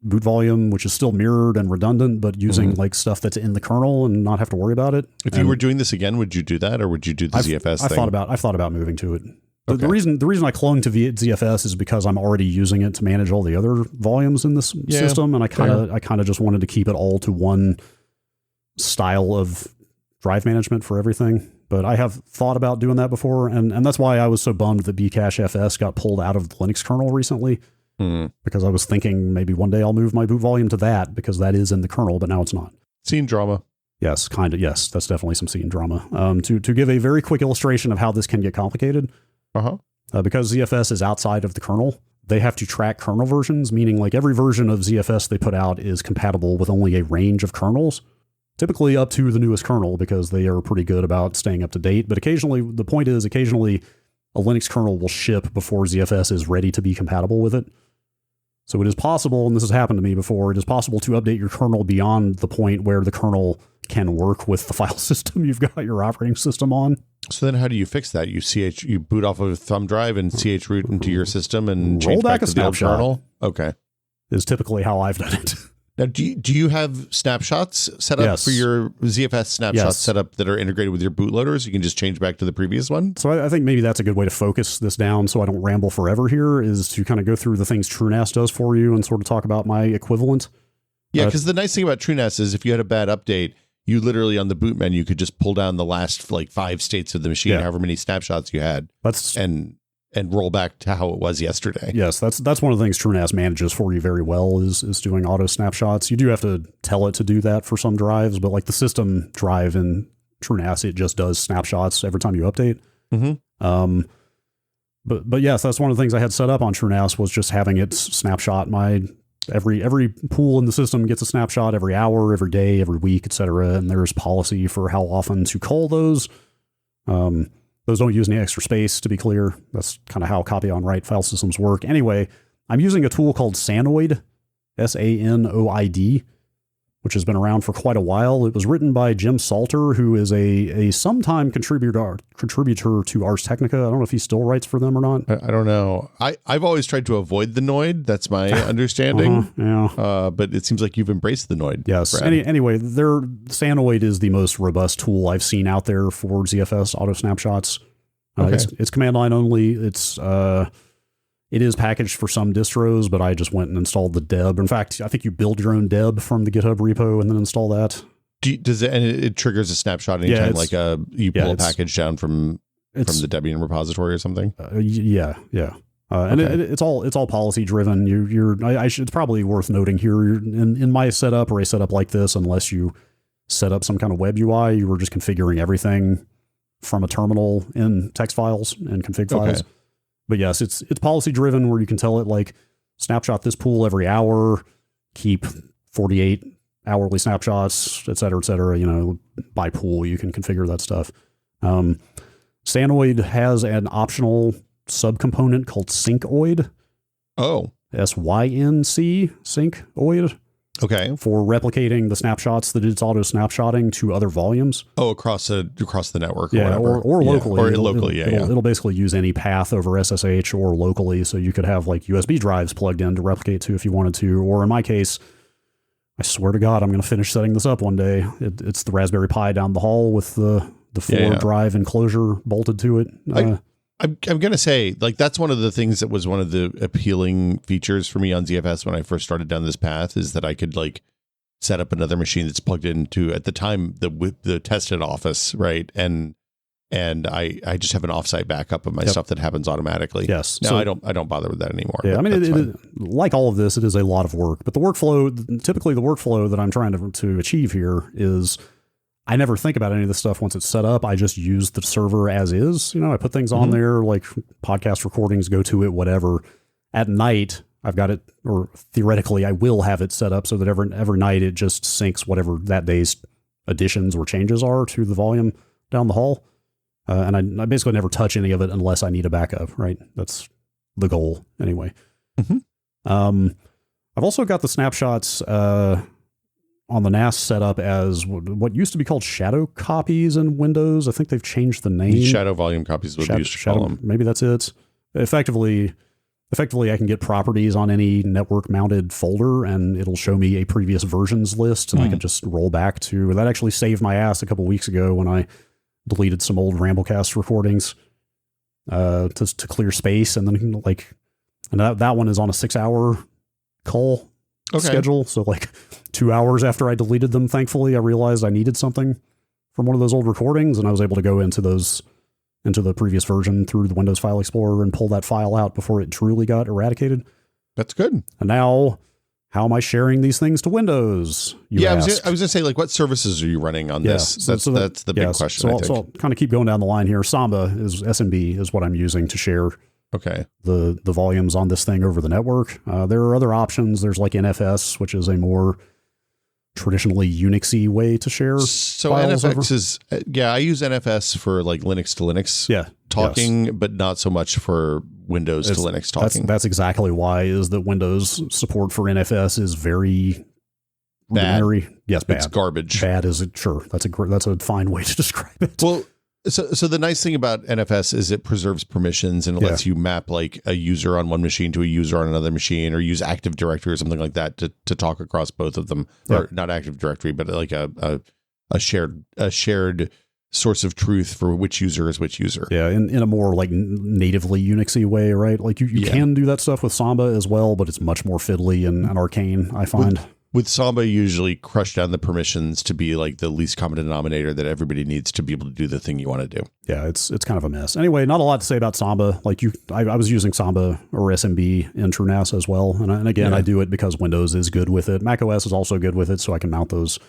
boot volume, which is still mirrored and redundant, but using like stuff that's in the kernel and not have to worry about it. If you were doing this again, would you do that, or would you do the ZFS thing? I've thought about moving to it. The reason I cloned to ZFS is because I'm already using it to manage all the other volumes in this system, and I kind of just wanted to keep it all to one style of drive management for everything. But I have thought about doing that before, and that's why I was so bummed that Bcache FS got pulled out of the Linux kernel recently. Because I was thinking maybe one day I'll move my boot volume to that, because that is in the kernel, but now it's not. Scene drama. Yes, kind of. Yes, that's definitely some scene drama. To give a very quick illustration of how this can get complicated, because ZFS is outside of the kernel, they have to track kernel versions, meaning like every version of ZFS they put out is compatible with only a range of kernels, typically up to the newest kernel, because they are pretty good about staying up to date. But occasionally a Linux kernel will ship before ZFS is ready to be compatible with it. So it is possible, and this has happened to me before, it is possible to update your kernel beyond the point where the kernel can work with the file system you've got your operating system on. So then how do you fix that? You boot off of a thumb drive and chroot into your system and roll change back to a snapshot. The old kernel? Okay. Is typically how I've done it. Now, do you have snapshots set up for your ZFS snapshots set up that are integrated with your bootloader, so you can just change back to the previous one? So I think maybe that's a good way to focus this down so I don't ramble forever here, is to kind of go through the things TrueNAS does for you and sort of talk about my equivalent. Yeah, because the nice thing about TrueNAS is if you had a bad update, you literally on the boot menu could just pull down the last like 5 states of the machine, however many snapshots you had, and roll back to how it was yesterday. Yes, that's one of the things TrueNAS manages for you very well, is doing auto snapshots. You do have to tell it to do that for some drives, but like the system drive in TrueNAS, it just does snapshots every time you update. But yes, that's one of the things I had set up on TrueNAS, was just having it snapshot my every pool in the system gets a snapshot every hour, every day, every week, etc. And there's policy for how often to call those. Those don't use any extra space, to be clear. That's kind of how copy on write file systems work. Anyway, I'm using a tool called Sanoid, Sanoid, which has been around for quite a while. It was written by Jim Salter, who is a sometime contributor to Ars Technica. I don't know if he still writes for them or not. I don't know. I've always tried to avoid the Noid. That's my understanding. But it seems like you've embraced the Noid. Yes. Anyway, Sanoid is the most robust tool I've seen out there for ZFS auto snapshots. It's command line only. It is packaged for some distros, but I just went and installed the deb. In fact, I think you build your own deb from the GitHub repo and then install that. Does it, and it triggers a snapshot anytime, like you pull a package down from the Debian repository or something? Yeah. And it's all policy driven. It's probably worth noting here in my setup or a setup like this, unless you set up some kind of web UI, you were just configuring everything from a terminal in text files and config files. But yes, it's policy driven where you can tell it like snapshot this pool every hour, keep 48 hourly snapshots, et cetera, by pool. You can configure that stuff. Sanoid has an optional subcomponent called syncoid. Oh. SYNC, syncoid. Okay. For replicating the snapshots that it's auto snapshotting to other volumes. Oh, across the network or whatever. Or locally. Or locally, it'll basically use any path over SSH or locally, so you could have like USB drives plugged in to replicate to if you wanted to. Or in my case, I swear to God, I'm going to finish setting this up one day. It's the Raspberry Pi down the hall with the 4 drive enclosure bolted to it. I'm going to say, like, that's one of the things that was one of the appealing features for me on ZFS when I first started down this path, is that I could, like, set up another machine that's plugged into, at the time, the tested office, right? And I just have an offsite backup of my stuff that happens automatically. Yes. Now, I don't bother with that anymore. Yeah, I mean, like all of this, it is a lot of work. But the workflow that I'm trying to achieve here is I never think about any of this stuff once it's set up. I just use the server as is. I put things on there, like podcast recordings go to it, whatever. At night, I've got it, or theoretically, I will have it set up so that every night it just syncs whatever that day's additions or changes are to the volume down the hall. And I basically never touch any of it unless I need a backup, right? That's the goal anyway. I've also got the snapshots on the NAS set up as what used to be called shadow copies in Windows. I think they've changed the name. Shadow volume copies is what we used to call them. Maybe that's it. Effectively, I can get properties on any network-mounted folder, and it'll show me a previous versions list, and I can just roll back to... That actually saved my ass a couple weeks ago when I deleted some old Ramblecast recordings to clear space, and then that one is on a 6-hour call schedule. So 2 hours after I deleted them, thankfully, I realized I needed something from one of those old recordings, and I was able to go into the previous version through the Windows File Explorer and pull that file out before it truly got eradicated. That's good. And now, how am I sharing these things to Windows? I was going to say, what services are you running on this? That's the big question. So I'll kind of keep going down the line here. Samba SMB is what I'm using to share the volumes on this thing over the network. There are other options. There's NFS, which is a more traditionally Unixy way to share. So NFS is, I use NFS for Linux to Linux talking, but not so much for Windows to Linux talking. That's exactly why, is that Windows support for NFS is very rudimentary. Yes, bad. It's garbage. Bad is it? Sure. That's a fine way to describe it. Well, so the nice thing about NFS is it preserves permissions, and it lets you map a user on one machine to a user on another machine, or use Active Directory or something like that to talk across both of them, or not Active Directory, but a shared source of truth for which user is which user. Yeah, in a more natively Unixy way, right? You can do that stuff with Samba as well, but it's much more fiddly and arcane, I find. With Samba, you usually crush down the permissions to be the least common denominator that everybody needs to be able to do the thing you want to do. Yeah, it's kind of a mess. Anyway, not a lot to say about Samba. I was using Samba or SMB in TrueNAS as well. And again, I do it because Windows is good with it. Mac OS is also good with it, so I can mount those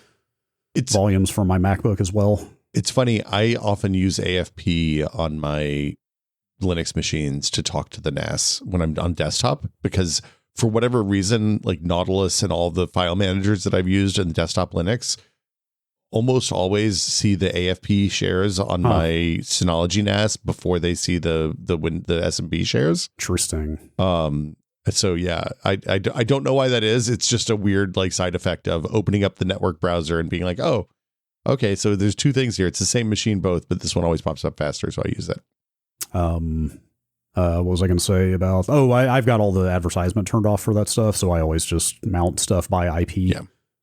volumes from my MacBook as well. It's funny. I often use AFP on my Linux machines to talk to the NAS when I'm on desktop, because for whatever reason, Nautilus and all the file managers that I've used in desktop Linux almost always see the AFP shares on my Synology NAS before they see the SMB shares. Interesting. So I don't know why that is. It's just a weird side effect of opening up the network browser and being oh, okay, so there's two things here. It's the same machine both, but this one always pops up faster, so I use that. What was I going to say about? I've got all the advertisement turned off for that stuff, so I always just mount stuff by IP. Yeah,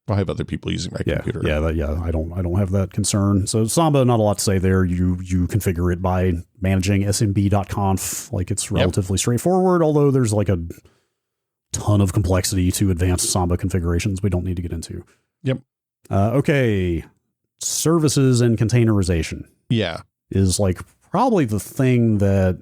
I have other people using my computer. I don't have that concern. So Samba, not a lot to say there. You configure it by managing smb.conf. It's relatively straightforward, although there's a ton of complexity to advanced Samba configurations we don't need to get into. Yep. Okay. services and containerization. Yeah. Is like probably the thing that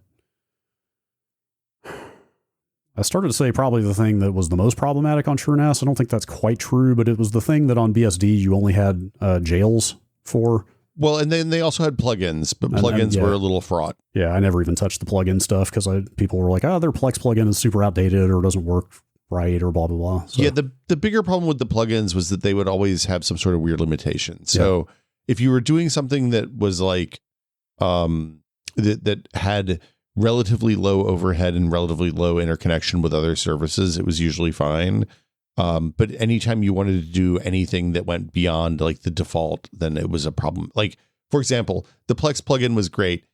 I started to say probably the thing that was the most problematic on TrueNAS. I don't think that's quite true, but it was the thing that on BSD you only had jails for. Well, and then they also had plugins, but plugins were a little fraught. Yeah, I never even touched the plugin stuff because people were like, oh, their Plex plugin is super outdated or doesn't work right or blah, blah, blah. So, yeah, the bigger problem with the plugins was that they would always have some sort of weird limitation. So if you were doing something that was like that had relatively low overhead and relatively low interconnection with other services, it was usually fine. But anytime you wanted to do anything that went beyond like the default, then it was a problem. Like, for example, the Plex plugin was great.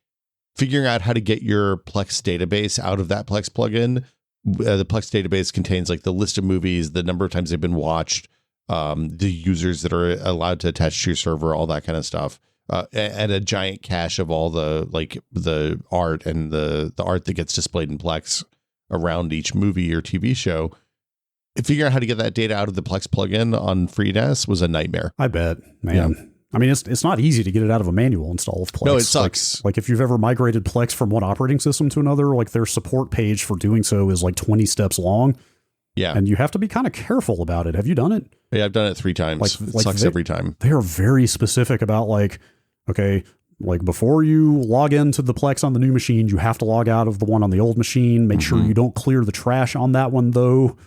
Figuring out how to get your Plex database out of that Plex plugin. The Plex database contains like the list of movies, the number of times they've been watched, the users that are allowed to attach to your server, all that kind of stuff. And a giant cache of all the like the art and the art that gets displayed in Plex around each movie or TV show. Figuring out how to get that data out of the Plex plugin on FreeNAS was a nightmare. I bet, man. Yeah. I mean, it's not easy to get it out of a manual install of Plex. No, it sucks. Like if you've ever migrated Plex from one operating system to another, like their support page for doing so is like 20 steps long. Yeah. And you have to be kind of careful about it. Have you done it? Yeah, I've done it 3 times. It sucks every time. They are very specific about like, okay, like before you log into the Plex on the new machine, you have to log out of the one on the old machine. Make sure you don't clear the trash on that one though.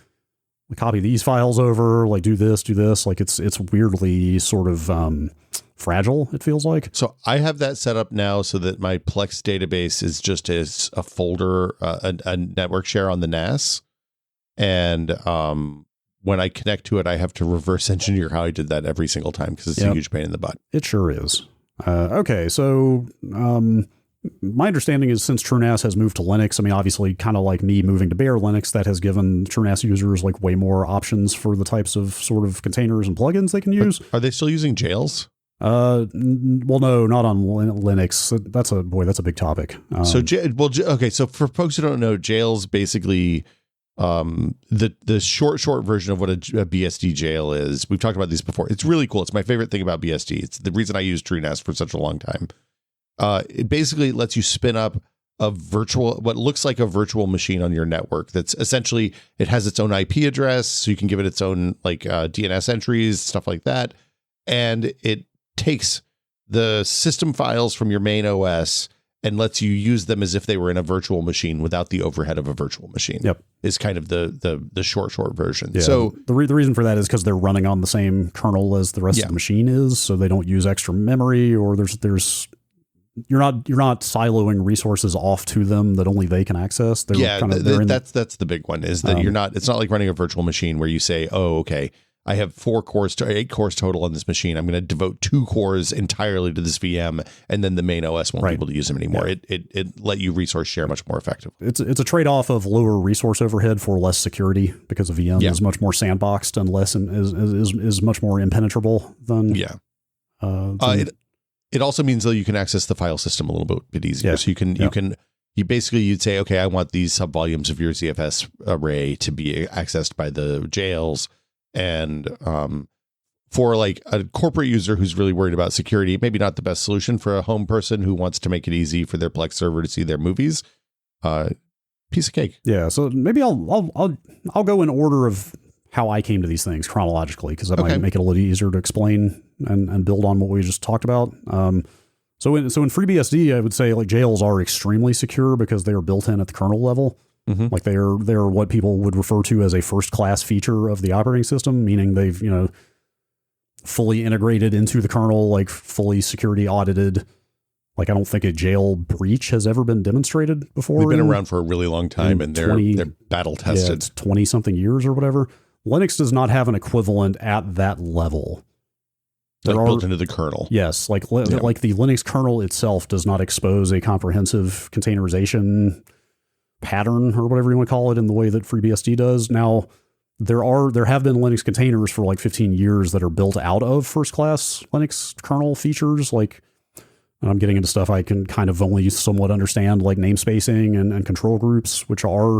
Copy these files over, like do this. Like it's weirdly sort of fragile, it feels like. So I have that set up now so that my Plex database is just as a folder, a network share on the NAS. And when I connect to it, I have to reverse engineer how I did that every single time because it's a huge pain in the butt. It sure is. Okay, so my understanding is since TrueNAS has moved to Linux, I mean, obviously kind of like me moving to bare Linux, that has given TrueNAS users like way more options for the types of sort of containers and plugins they can use. Are they still using jails? Well, no, not on Linux. That's a big topic. Okay. So for folks who don't know, jails basically, the short version of what a BSD jail is. We've talked about these before. It's really cool. It's my favorite thing about BSD. It's the reason I used TrueNAS for such a long time. It basically lets you spin up what looks like a virtual machine on your network. That's essentially, it has its own IP address, so you can give it its own like DNS entries, stuff like that. And it takes the system files from your main OS and lets you use them as if they were in a virtual machine without the overhead of a virtual machine. Yep. Is kind of the short version. Yeah. So the reason for that is because they're running on the same kernel as the rest of the machine is, so they don't use extra memory, or there's you're not siloing resources off to them that only they can access. That's the big one, is that it's not like running a virtual machine where you say, oh, okay, I have 8 cores total on this machine. I'm going to devote 2 cores entirely to this VM, and then the main OS won't be able to use them anymore. Yeah. It let you resource share much more effectively. It's a trade-off of lower resource overhead for less security, because a VM is much more sandboxed and is much more impenetrable than It also means that you can access the file system a little bit easier. Yeah. So you'd say, okay, I want these subvolumes of your ZFS array to be accessed by the jails. And for like a corporate user who's really worried about security, maybe not the best solution. For a home person who wants to make it easy for their Plex server to see their movies, piece of cake. Yeah. So maybe I'll go in order of how I came to these things chronologically, because that might make it a little easier to explain and build on what we just talked about. So in FreeBSD, I would say like jails are extremely secure because they are built in at the kernel level. Mm-hmm. Like they're what people would refer to as a first class feature of the operating system, meaning they've, fully integrated into the kernel, like fully security audited. Like I don't think a jail breach has ever been demonstrated before. They've been around for a really long time, and they're battle tested. Yeah, it's 20 something years or whatever. Linux does not have an equivalent at that level. Built into the kernel. Yes, like the Linux kernel itself does not expose a comprehensive containerization pattern or whatever you want to call it in the way that FreeBSD does. Now, there have been Linux containers for like 15 years that are built out of first class Linux kernel features. Like, and I'm getting into stuff I can kind of only somewhat understand, like namespacing and control groups, which are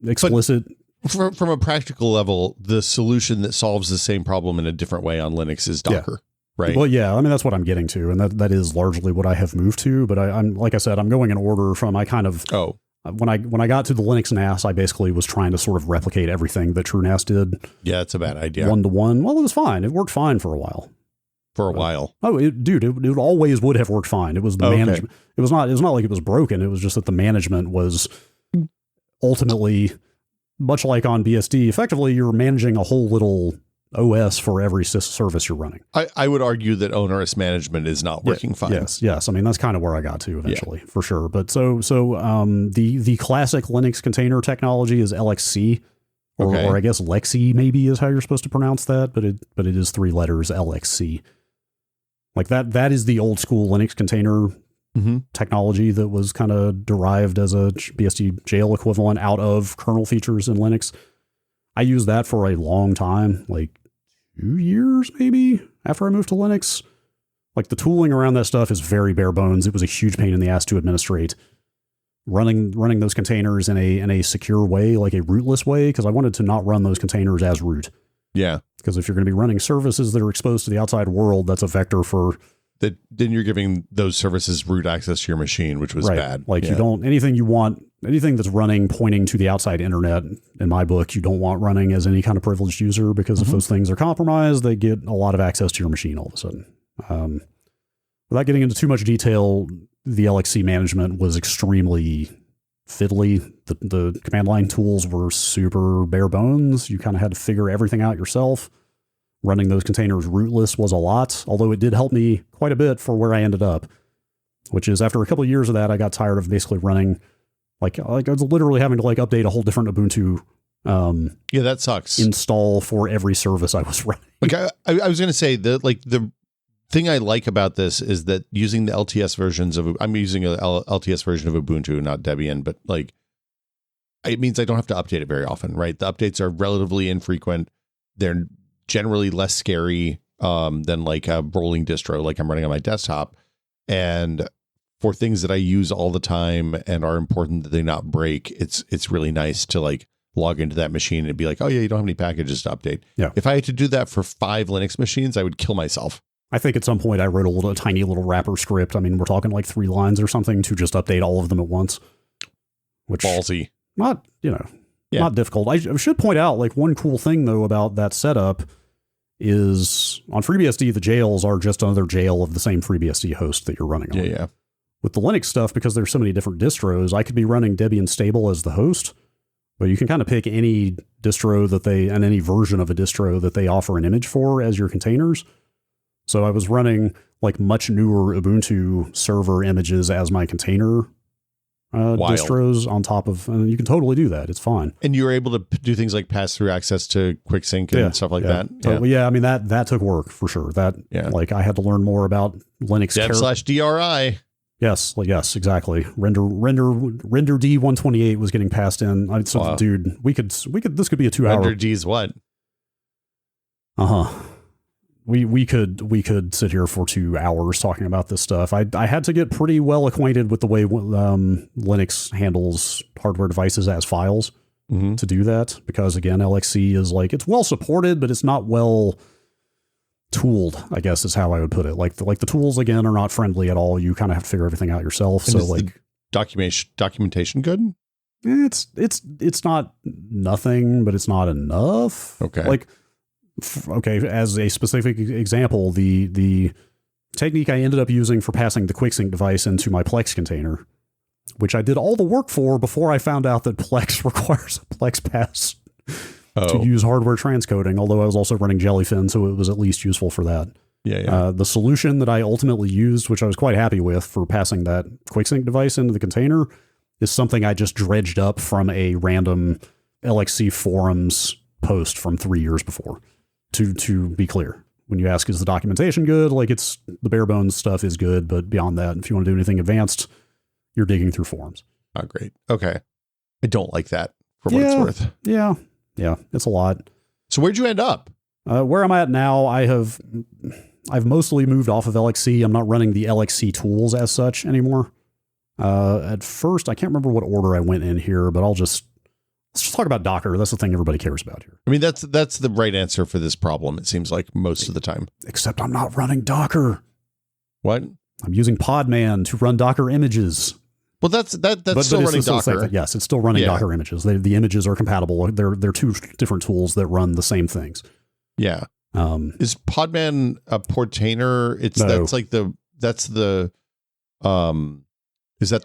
explicit. From a practical level, the solution that solves the same problem in a different way on Linux is Docker. right? Well, yeah, I mean, that's what I'm getting to. And that is largely what I have moved to. But I'm like I said, I'm going in order from when I got to the Linux NAS, I basically was trying to sort of replicate everything that TrueNAS did. Yeah, it's a bad idea. 1-to-1. Well, it was fine. It worked fine for a while. Oh, it always would have worked fine. It was the management. It was not like it was broken. It was just that the management was ultimately, much like on BSD, effectively you're managing a whole little OS for every service you're running. I would argue that onerous management is not working fine. Yes. I mean, that's kind of where I got to eventually, for sure. But the classic Linux container technology is LXC, or I guess Lexi maybe is how you're supposed to pronounce that, but it is 3 letters, LXC. Like that is the old school Linux container technology that was kind of derived as a BSD jail equivalent out of kernel features in Linux. I used that for a long time, like 2 years maybe after I moved to Linux. Like the tooling around that stuff is very bare bones. It was a huge pain in the ass to administrate. Running those containers in a secure way, like a rootless way, because I wanted to not run those containers as root. Yeah. Because if you're going to be running services that are exposed to the outside world, that's a vector for that. Then you're giving those services root access to your machine, which was bad. Like you don't, anything that's running pointing to the outside internet, in my book, you don't want running as any kind of privileged user, because if those things are compromised, they get a lot of access to your machine all of a sudden. Without getting into too much detail, the LXC management was extremely fiddly. The command line tools were super bare bones. You kind of had to figure everything out yourself. Running those containers rootless was a lot, although it did help me quite a bit for where I ended up, which is after a couple of years of that, I got tired of basically running like I was literally having to update a whole different Ubuntu. Yeah, that sucks. Install for every service I was running. Like I was going to say the thing I like about this is that using the LTS versions of, I'm using a LTS version of Ubuntu, not Debian, but it means I don't have to update it very often, right? The updates are relatively infrequent. They're generally less scary than like a rolling distro, like I'm running on my desktop. And for things that I use all the time and are important that they not break, it's really nice to log into that machine and be like, oh yeah, you don't have any packages to update. Yeah. If I had to do that for 5 Linux machines, I would kill myself. I think at some point I wrote a tiny little wrapper script. I mean, we're talking like 3 lines or something to just update all of them at once. Which ballsy. Not difficult. I should point out one cool thing though about that setup is on FreeBSD, the jails are just another jail of the same FreeBSD host that you're running on. Yeah. With the Linux stuff, because there's so many different distros, I could be running Debian stable as the host, but you can kind of pick any distro and any version of a distro that they offer an image for as your containers. So I was running much newer Ubuntu server images as my container distros on top of, and you can totally do that. It's fine. And you were able to do things like pass through access to QuickSync and stuff like that. Yeah. I mean, that took work for sure. I had to learn more about Linux. Dev/DRI. Yes, exactly. renderDEEZ128 was getting passed in. Wow. Dude, this could be a 2-hour. renderDEEZ what? We could sit here for 2 hours talking about this stuff. I had to get pretty well acquainted with the way Linux handles hardware devices as files to do that, because again, LXC is it's well supported, but it's not well tooled, I guess is how I would put it. The tools again are not friendly at all. You kind of have to figure everything out yourself. And so documentation good? It's not nothing, but it's not enough. Okay. As a specific example, the technique I ended up using for passing the QuickSync device into my Plex container, which I did all the work for before I found out that Plex requires a Plex pass to use hardware transcoding, although I was also running Jellyfin, so it was at least useful for that. Yeah. The solution that I ultimately used, which I was quite happy with for passing that QuickSync device into the container, is something I just dredged up from a random LXC forums post from 3 years before. To be clear, when you ask, is the documentation good? It's the bare bones stuff is good, but beyond that, if you want to do anything advanced, you're digging through forums. Oh, great. Okay. I don't like that for what it's worth. Yeah. It's a lot. So where'd you end up? Where I'm at now, I've mostly moved off of LXC. I'm not running the LXC tools as such anymore. At first, I can't remember what order I went in here, but I'll just Let's just talk about Docker. That's the thing everybody cares about here. I mean, that's the right answer for this problem. It seems like most of the time. Except I'm not running Docker. What? I'm using Podman to run Docker images. Well, that's still running Docker. Yes, it's still running Docker images. The images are compatible. They're two different tools that run the same things. Yeah. Is Podman a Portainer? Is that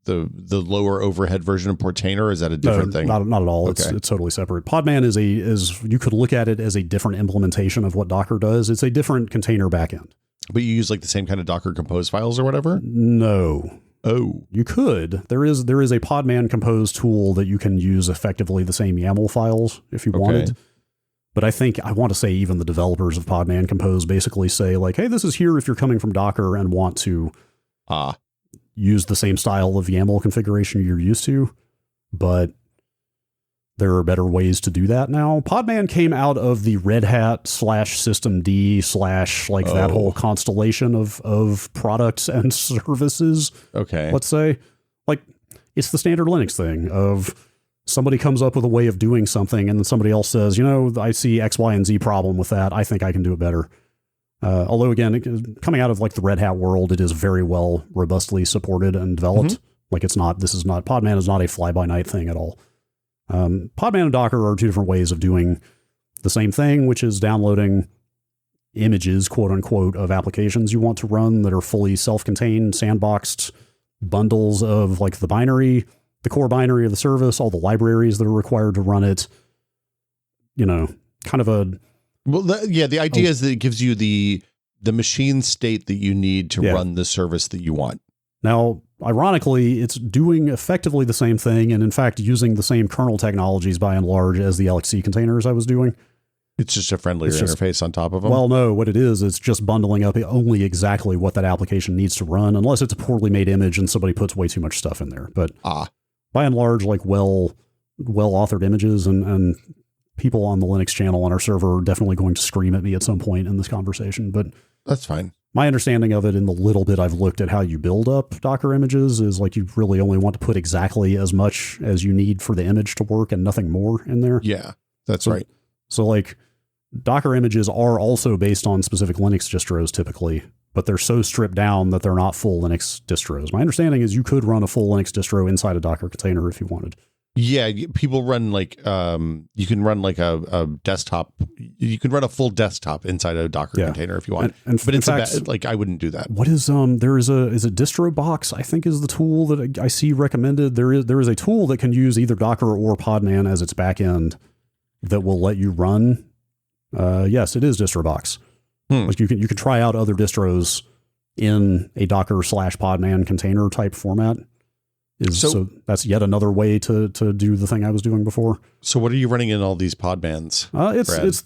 the lower overhead version of Portainer? Or is that a different thing? Not at all. Okay. It's totally separate. Podman is you could look at it as a different implementation of what Docker does. It's a different container backend. But you use like the same kind of Docker Compose files or whatever? No. Oh. You could. There is a Podman Compose tool that you can use effectively the same YAML files if you wanted. But I want to say even the developers of Podman Compose basically say like, hey, this is here if you're coming from Docker and want to use the same style of YAML configuration you're used to. But there are better ways to do that now. Podman came out of the Red Hat /systemd / that whole constellation of products and services. Okay. Let's say, like, it's the standard Linux thing of somebody comes up with a way of doing something and then somebody else says, I see X, Y, and Z problem with that. I think I can do it better. Although again, coming out of like the Red Hat world, it is very well robustly supported and developed. Like Podman is not a fly by night thing at all. Podman and Docker are two different ways of doing the same thing, which is downloading images, quote unquote, of applications you want to run that are fully self-contained, sandboxed bundles of like the core binary of the service, all the libraries that are required to run it, kind of a... Well, the idea is that it gives you the machine state that you need to run the service that you want. Now, ironically, it's doing effectively the same thing, and in fact, using the same kernel technologies by and large as the LXC containers I was doing. It's just a friendlier interface on top of them? Well, no, what it is, it's just bundling up only exactly what that application needs to run, unless it's a poorly made image and somebody puts way too much stuff in there. But by and large, like well-authored images, and people on the Linux channel on our server are definitely going to scream at me at some point in this conversation, but that's fine. My understanding of it in the little bit I've looked at how you build up Docker images is like you really only want to put exactly as much as you need for the image to work and nothing more in there. Yeah, that's right. So like Docker images are also based on specific Linux distros typically, but they're so stripped down that they're not full Linux distros. My understanding is you could run a full Linux distro inside a Docker container if you wanted. Yeah, people run like you can run like a desktop. You can run a full desktop inside a Docker container if you want. But in fact, I wouldn't do that. What is there is a DistroBox, I think, is the tool that I see recommended. There is a tool that can use either Docker or Podman as its backend that will let you run. Yes, it is DistroBox. Like you can try out other distros in a Docker /Podman container type format. So that's yet another way to do the thing I was doing before. So what are you running in all these Podmans?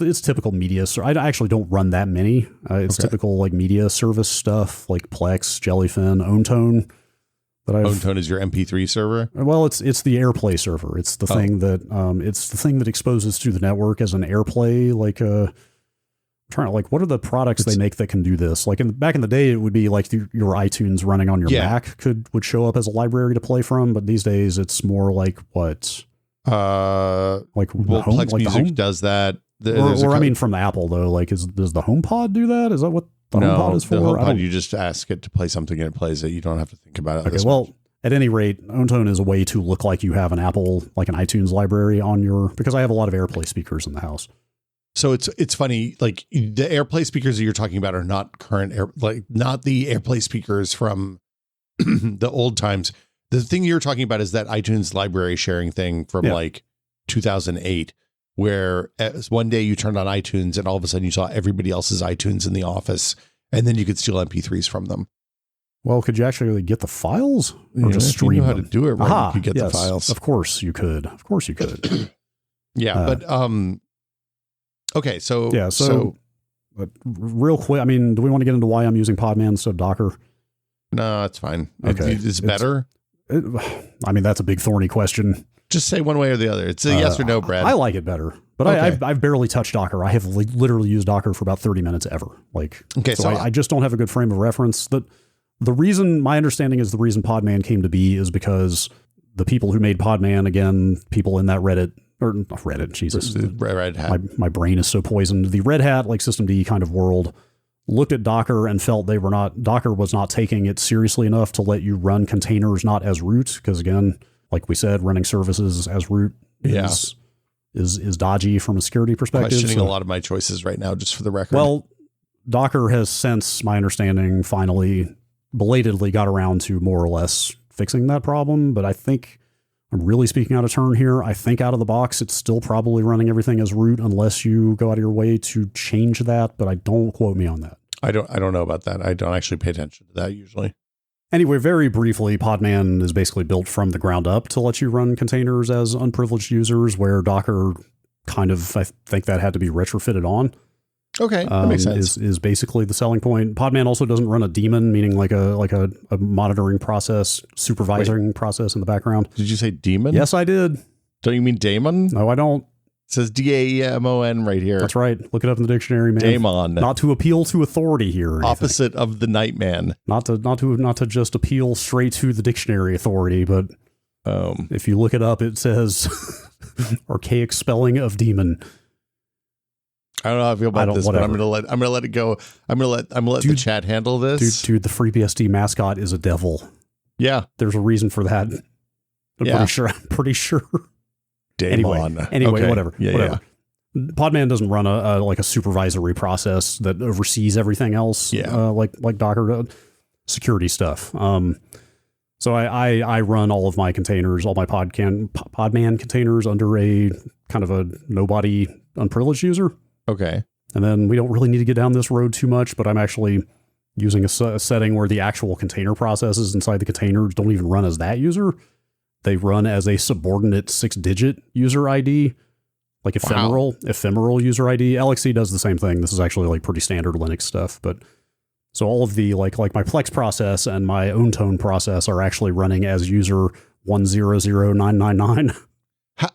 It's typical media. So I actually don't run that many. It's typical like media service stuff like Plex, Jellyfin, Ontone. Ontone is your MP3 server? Well, it's the AirPlay server. It's the thing that exposes through the network as an AirPlay what are the products they make that can do this? Like back in the day, it would be like your iTunes running on your Mac would show up as a library to play from, but these days it's more like what? Plex Music does that. From Apple though, does the HomePod do that? Is that what the HomePod is for? The HomePod, you just ask it to play something and it plays it. You don't have to think about it. Okay, well, at any rate, Ontone is a way to look like you have an Apple, like an iTunes library because I have a lot of AirPlay speakers in the house. So it's funny, like the AirPlay speakers that you're talking about are not not the AirPlay speakers from the old times. The thing you're talking about is that iTunes library sharing thing from 2008, where one day you turned on iTunes and all of a sudden you saw everybody else's iTunes in the office, and then you could steal MP3s from them. Well, could you actually get the files or just stream them? You know how to do it right, you could get the files. Of course you could. Yeah, okay, so but real quick, I mean, do we want to get into why I'm using Podman instead of Docker? No, it's fine. Okay. It's better? That's a big thorny question. Just say one way or the other. It's a yes or no, Brad. I like it better, but I've barely touched Docker. I have literally used Docker for about 30 minutes ever. So I just don't have a good frame of reference. My understanding is the reason Podman came to be is because the people who made Podman, again, people in that Reddit, or not Reddit, Jesus. Red Hat. My brain is so poisoned. The Red Hat, like systemd kind of world, looked at Docker and felt Docker was not taking it seriously enough to let you run containers not as root. Because again, like we said, running services as root is dodgy from a security perspective. Questioning a lot of my choices right now, just for the record. Well, Docker has since, my understanding, finally belatedly got around to more or less fixing that problem. But I think I'm really speaking out of turn here. I think out of the box, it's still probably running everything as root unless you go out of your way to change that. But I don't quote me on that. I don't know about that. I don't actually pay attention to that usually. Anyway, very briefly, Podman is basically built from the ground up to let you run containers as unprivileged users, where Docker kind of, I think that had to be retrofitted on. Okay, that makes sense. Is basically the selling point. Podman also doesn't run a daemon, meaning like a monitoring process, supervising process in the background. Did you say daemon? Yes, I did. Don't you mean daemon? No, I don't. It says DAEMON right here. That's right. Look it up in the dictionary, man. Daemon. Not to appeal to authority here. Opposite of the Nightman. Not to just appeal straight to the dictionary authority, but if you look it up, it says archaic spelling of demon. I don't know how I feel about this, whatever. But I'm gonna let it go. I'm gonna let the chat handle this. Dude, the FreeBSD mascot is a devil. Yeah, there's a reason for that. I'm pretty sure. Daemon. Anyway, okay. whatever. Podman doesn't run a supervisory process that oversees everything else. Like Docker does. Security stuff. So I run all of my containers, all my Podman containers under a kind of a nobody unprivileged user. Okay. And then we don't really need to get down this road too much, but I'm actually using a setting where the actual container processes inside the containers don't even run as that user. They run as a subordinate 6-digit user ID, like ephemeral user ID. LXC does the same thing. This is actually like pretty standard Linux stuff, but so all of the like my Plex process and my own tone process are actually running as user 100999.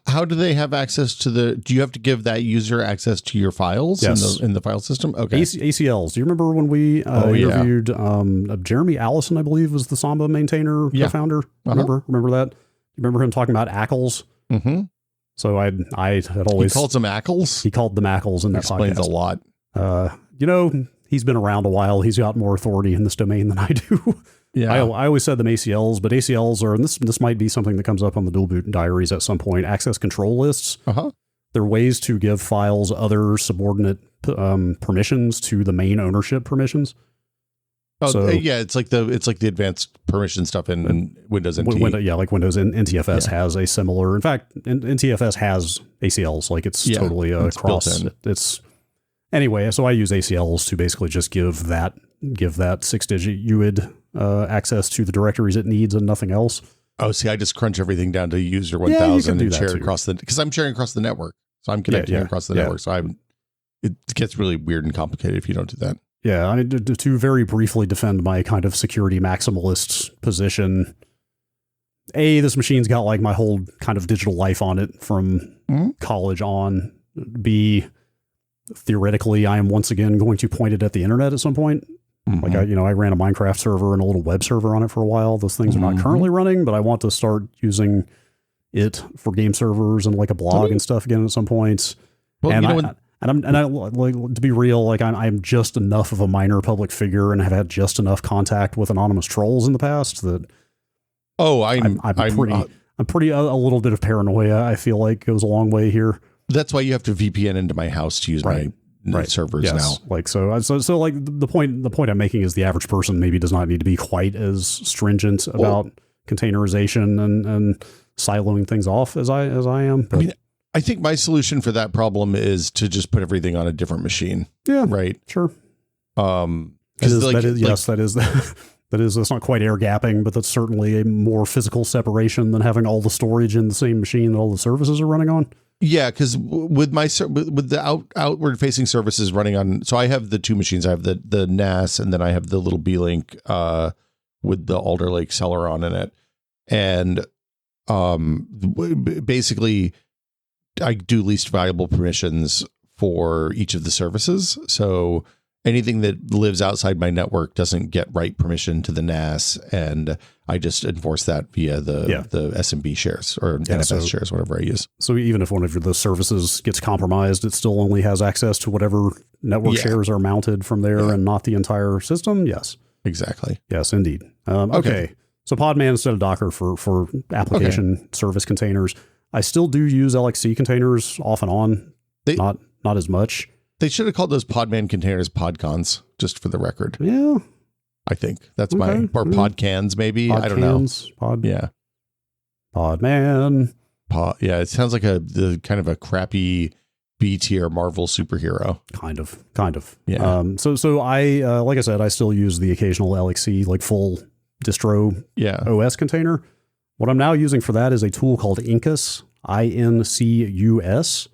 How do they have access to do you have to give that user access to your files in the file system? Okay. ACLs. Do you remember when we interviewed Jeremy Allison, I believe, was the Samba maintainer, co-founder? Remember that? Remember him talking about ACLs? Mm-hmm. So I had always... He calls them ACLs? He called them ACLs in that explains podcast. a lot. He's been around a while. He's got more authority in this domain than I do. Yeah. I always said them ACLs, but ACLs are, and this might be something that comes up on the dual boot diaries at some point, access control lists. Uh-huh. They're ways to give files other subordinate permissions to the main ownership permissions. Oh, so, it's like the advanced permission stuff in Windows NT. Like Windows NTFS has a similar. In fact, NTFS has ACLs. Like it's totally it's cross. It's anyway. So I use ACLs to basically just give that 6-digit UID access to the directories it needs and nothing else. Oh, see, I just crunch everything down to user 1000 and share across because I'm sharing across the network. So I'm connecting across the network. So it gets really weird and complicated if you don't do that. Yeah, I mean, to very briefly defend my kind of security maximalist position, this machine's got like my whole kind of digital life on it from college on. B, theoretically, I am once again going to point it at the internet at some point. Mm-hmm. Like I ran a Minecraft server and a little web server on it for a while. Those things are not currently running, but I want to start using it for game servers and like a blog and stuff again at some point. Well, and I like, to be real, like I'm just enough of a minor public figure and have had just enough contact with anonymous trolls in the past that I'm pretty a little bit of paranoia. I feel like goes a long way here. That's why you have to VPN into my house to use my servers now. Like so like the point I'm making is the average person maybe does not need to be quite as stringent about containerization and siloing things off as I am. But, I think my solution for that problem is to just put everything on a different machine. Yeah. Right. Sure. That's not quite air gapping, but that's certainly a more physical separation than having all the storage in the same machine that all the services are running on. Yeah, because with the outward facing services running on, so I have the two machines. I have the NAS and then I have the little B-Link with the Alder Lake Celeron in it, and basically I do least valuable permissions for each of the services. So anything that lives outside my network doesn't get write permission to the NAS, and I just enforce that via the SMB shares or NFS shares, whatever I use. So even if one of those services gets compromised, it still only has access to whatever network shares are mounted from there and not the entire system? Yes. Exactly. Yes, indeed. Okay. So Podman instead of Docker for application service containers. I still do use LXC containers off and on, not as much. They should have called those Podman containers Podcons, just for the record. Yeah. I think that's or Podcans, maybe. I don't know. Podman. Yeah, it sounds like the kind of a crappy B tier Marvel superhero. Kind of. Yeah. So I, like I said, I still use the occasional LXC, like full distro OS container. What I'm now using for that is a tool called Incus, INCUS.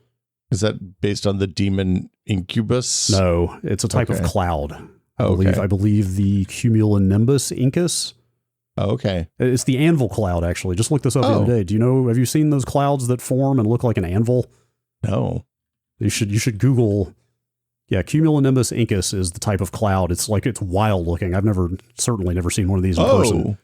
Is that based on the Demon Incubus? No, it's a type of cloud. I believe the cumulonimbus Incus. Oh, okay. It's the anvil cloud, actually. Just looked this up the other day. Have you seen those clouds that form and look like an anvil? No. You should Google. Yeah, cumulonimbus Incus is the type of cloud. It's wild looking. I've certainly never seen one of these in person.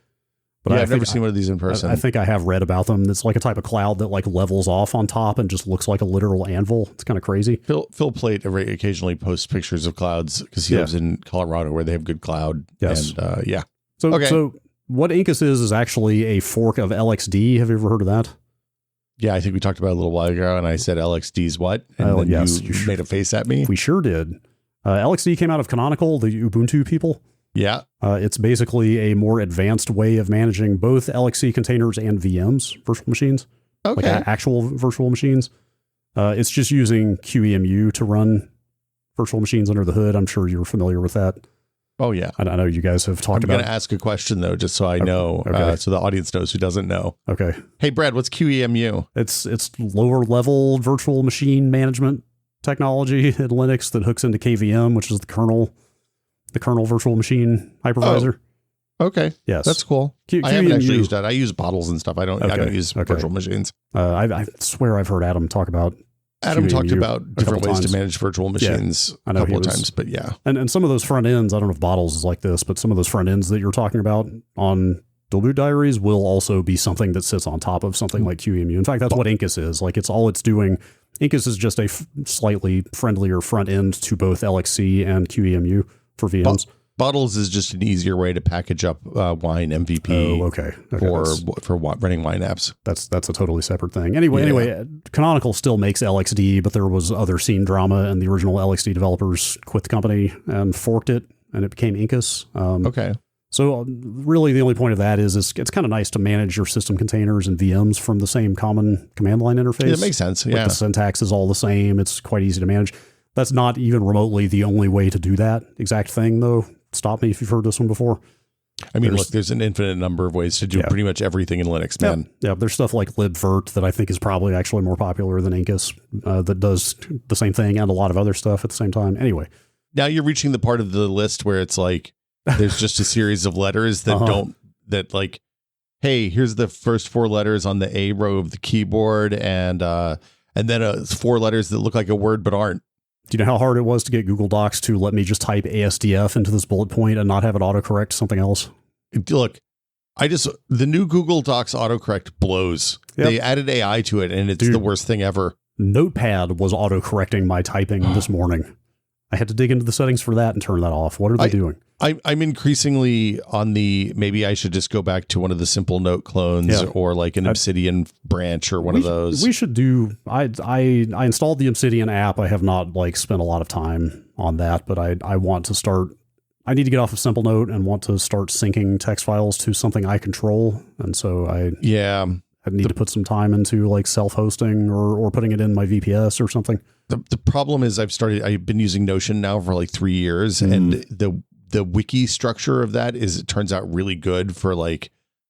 But I've never seen one of these in person. I think I have read about them. It's like a type of cloud that like levels off on top and just looks like a literal anvil. It's kind of crazy. Phil Plate occasionally posts pictures of clouds because he lives in Colorado where they have good cloud. Yes. And So what Incus is actually a fork of LXD. Have you ever heard of that? Yeah, I think we talked about it a little while ago, and I said LXD's what? And then you made a face at me. We sure did. LXD came out of Canonical, the Ubuntu people. Yeah. It's basically a more advanced way of managing both LXC containers and VMs, virtual machines. Okay. Like actual virtual machines. It's just using QEMU to run virtual machines under the hood. I'm sure you're familiar with that. Oh, yeah. I know you guys have talked about it. I'm going to ask a question, though, just so I know, so the audience knows who doesn't know. Okay. Hey, Brad, what's QEMU? It's lower level virtual machine management technology in Linux that hooks into KVM, which is the kernel virtual machine hypervisor. Oh, okay. Yes. That's cool. I haven't actually used that. I use bottles and stuff. I don't use virtual machines. I swear I've heard Adam talk about Adam QEMU talked about different ways to manage virtual machines a couple of times, but yeah. And some of those front ends, I don't know if bottles is like this, but some of those front ends that you're talking about on Dual Boot Diaries will also be something that sits on top of something like QEMU. In fact, that's what Incus is. Like it's doing. Incus is just a slightly friendlier front end to both LXC and QEMU for VMs. Bottles is just an easier way to package up Wine MVP. Oh, okay. For running Wine apps. That's a totally separate thing. Anyway, Canonical still makes LXD, but there was other scene drama, and the original LXD developers quit the company and forked it, and it became Incus. Okay. So really, the only point of that is it's kind of nice to manage your system containers and VMs from the same common command line interface. Yeah, it makes sense. Like the syntax is all the same. It's quite easy to manage. That's not even remotely the only way to do that exact thing, though. Stop me if you've heard this one before. I mean, there's an infinite number of ways to do pretty much everything in Linux, man. Yeah, there's stuff like libvirt that I think is probably actually more popular than Incus that does the same thing and a lot of other stuff at the same time. Anyway. Now you're reaching the part of the list where it's like, there's just a series of letters that like, hey, here's the first four letters on the A row of the keyboard, and then 4 letters that look like a word but aren't. Do you know how hard it was to get Google Docs to let me just type ASDF into this bullet point and not have it autocorrect to something else? Look, the new Google Docs autocorrect blows. Yep. They added AI to it, and it's the worst thing ever. Notepad was autocorrecting my typing this morning. I had to dig into the settings for that and turn that off. What are they doing? I'm increasingly on maybe I should just go back to one of the simple note clones or like an Obsidian branch or one of those. We should do, I installed the Obsidian app. I have not spent a lot of time on that, but I want to start, I need to get off of Simple Note and want to start syncing text files to something I control. And so I need to put some time into self-hosting or putting it in my VPS or something. The problem is I've been using Notion now for 3 years, and the wiki structure of that it turns out really good for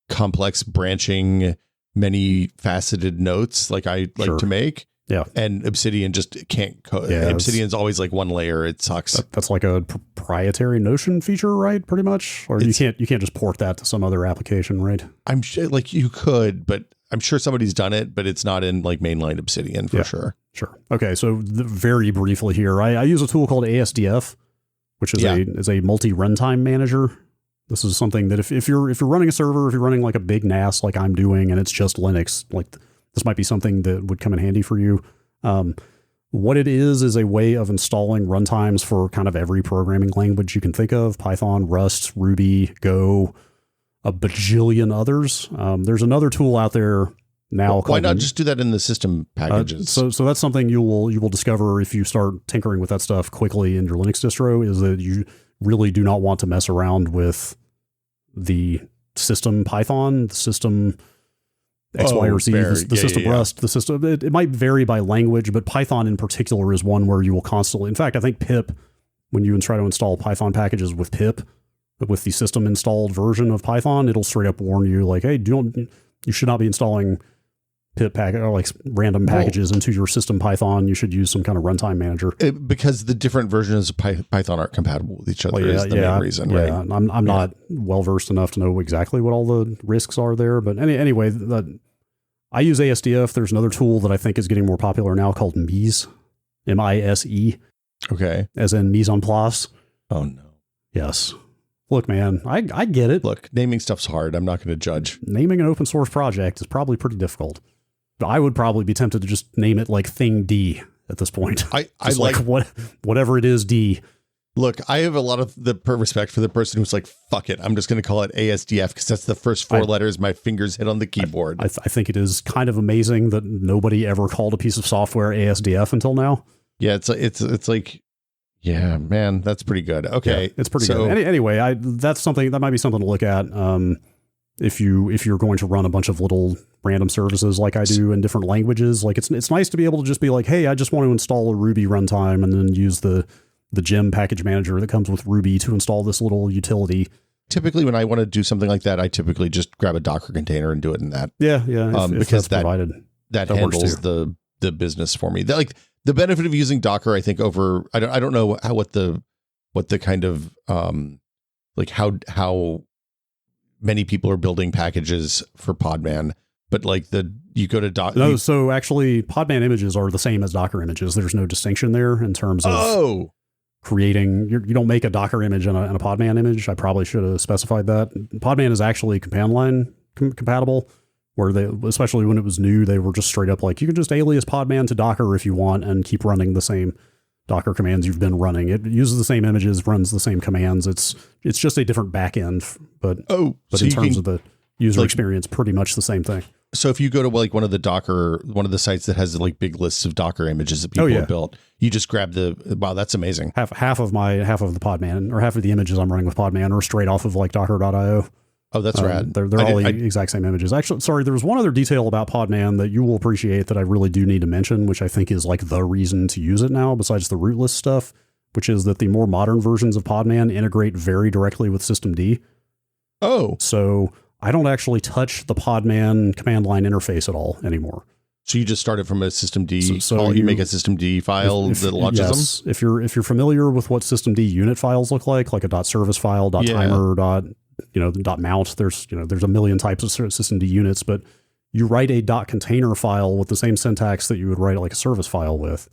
complex branching, many faceted notes I like to make. Yeah. And Obsidian just can't code. Yeah, Obsidian's always one layer. It sucks. That's like a proprietary Notion feature, right? Pretty much. Or you can't just port that to some other application, right? I'm sure you could, but I'm sure somebody's done it, but it's not in mainline Obsidian for sure. Sure. Okay. So very briefly here, I use a tool called ASDF, which is a multi-runtime manager. This is something that if you're running a server, if you're running like a big NAS like I'm doing, and it's just Linux, like this might be something that would come in handy for you. What it is a way of installing runtimes for kind of every programming language you can think of: Python, Rust, Ruby, Go, a bajillion others. There's another tool out there now. Well, why not just do that in the system packages? So that's something you will discover if you start tinkering with that stuff quickly in your Linux distro, is that you really do not want to mess around with the system Python, the system X, Y, or Z, the system Rust, the system. It might vary by language, but Python in particular is one where you will constantly. In fact, I think pip, when you try to install Python packages with pip, with the system installed version of Python, it'll straight up warn you like, hey, you should not be installing pip packet or like random packages into your system Python. You should use some kind of runtime manager, because the different versions of Python aren't compatible with each other. Is the main reason, right? I'm not well versed enough to know exactly what all the risks are there, but anyway, I use ASDF. There's another tool that I think is getting more popular now called Mise, M-I-S-E. Okay, as in mise en place. Oh no. Yes. Look, man, I get it. Look, naming stuff's hard. I'm not going to judge. Naming an open source project is probably pretty difficult. I would probably be tempted to just name it like Thing D at this point. I like whatever it is, D. Look, I have a lot of the respect for the person who's like, fuck it, I'm just going to call it ASDF because that's the first four letters my fingers hit on the keyboard. I think it is kind of amazing that nobody ever called a piece of software ASDF until now. Yeah, it's like, yeah, man, that's pretty good. Okay, yeah, it's pretty good. Anyway, that's something that might be something to look at. If you're going to run a bunch of little random services like I do in different languages, like it's nice to be able to just be like, hey, I just want to install a Ruby runtime and then use the gem package manager that comes with Ruby to install this little utility. Typically, when I want to do something like that, I typically just grab a Docker container and do it in that. Yeah. Because that handles the business for me. The benefit of using Docker, I think, over I don't know what the kind of like how many people are building packages for Podman, but like you go to Docker. No, so actually Podman images are the same as Docker images. There's no distinction there in terms of creating. You don't make a Docker image and a Podman image. I probably should have specified that. Podman is actually command line compatible, where they, especially when it was new, they were just straight up like, you can just alias Podman to Docker if you want and keep running the same Docker commands you've been running. It uses the same images, runs the same commands. It's just a different backend, but in terms of the user experience, pretty much the same thing. So if you go to like one of the sites that has like big lists of Docker images that people have built, you just grab wow, that's amazing. Half of the Podman, or half of the images I'm running with Podman are straight off of like docker.io. Oh, that's rad. They're all the exact same images. Actually, sorry, there was one other detail about Podman that you will appreciate that I really do need to mention, which I think is like the reason to use it now, besides the rootless stuff, which is that the more modern versions of Podman integrate very directly with systemd. Oh. So I don't actually touch the Podman command line interface at all anymore. So you just started from a systemd. So you make a systemd file that launches them? If you're familiar with what systemd unit files look like a .service file, .timer, .mount, there's a million types of systemd units, but you write a .container file with the same syntax that you would write like a service file with.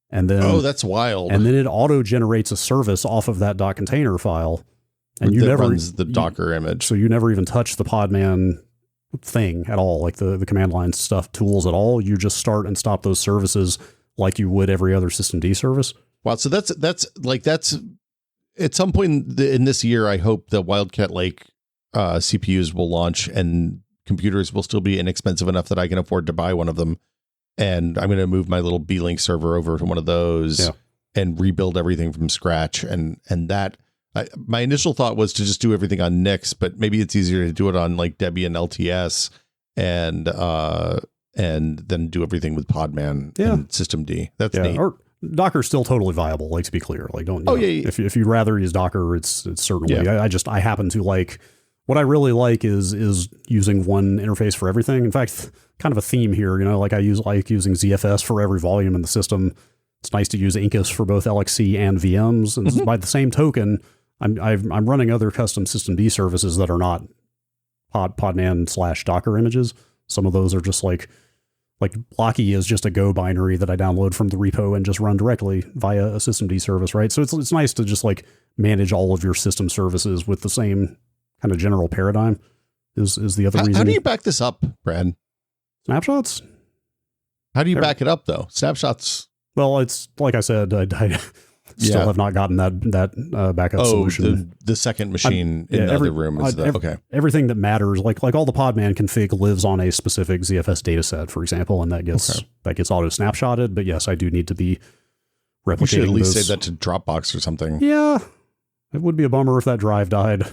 And then that's wild. And then it auto generates a service off of that .container file. And you never runs the Docker image. So you never even touch the Podman thing at all, like the command line stuff, tools at all. You just start and stop those services like you would every other systemd service. Wow. So that's at some point in this year, I hope the Wildcat Lake CPUs will launch and computers will still be inexpensive enough that I can afford to buy one of them. And I'm going to move my little B-Link server over to one of those and rebuild everything from scratch. And that my initial thought was to just do everything on Nix, but maybe it's easier to do it on like Debian LTS and then do everything with Podman and systemd. That's neat. Or Docker's still totally viable, like, to be clear. Like, don't if you'd rather use Docker, it's certainly. I happen to like, what I really like is using one interface for everything. In fact, kind of a theme here, like I like using ZFS for every volume in the system. It's nice to use Incus for both LXC and VMs. And by the same token, I'm running other custom systemd services that are not Podman /Docker images. Some of those are just like like Locky is just a Go binary that I download from the repo and just run directly via a systemd service, right? So it's nice to just like manage all of your system services with the same kind of general paradigm. Is the other reason? How do you back this up, Brad? Snapshots? How do you back it up though? Snapshots. Well, it's like I said, I still have not gotten that backup solution. The second machine in the other room is okay. Everything that matters, like all the Podman config lives on a specific ZFS data set, for example, and that gets auto snapshotted. But yes, I do need to be replicating. You should at least save that to Dropbox or something. Yeah, it would be a bummer if that drive died.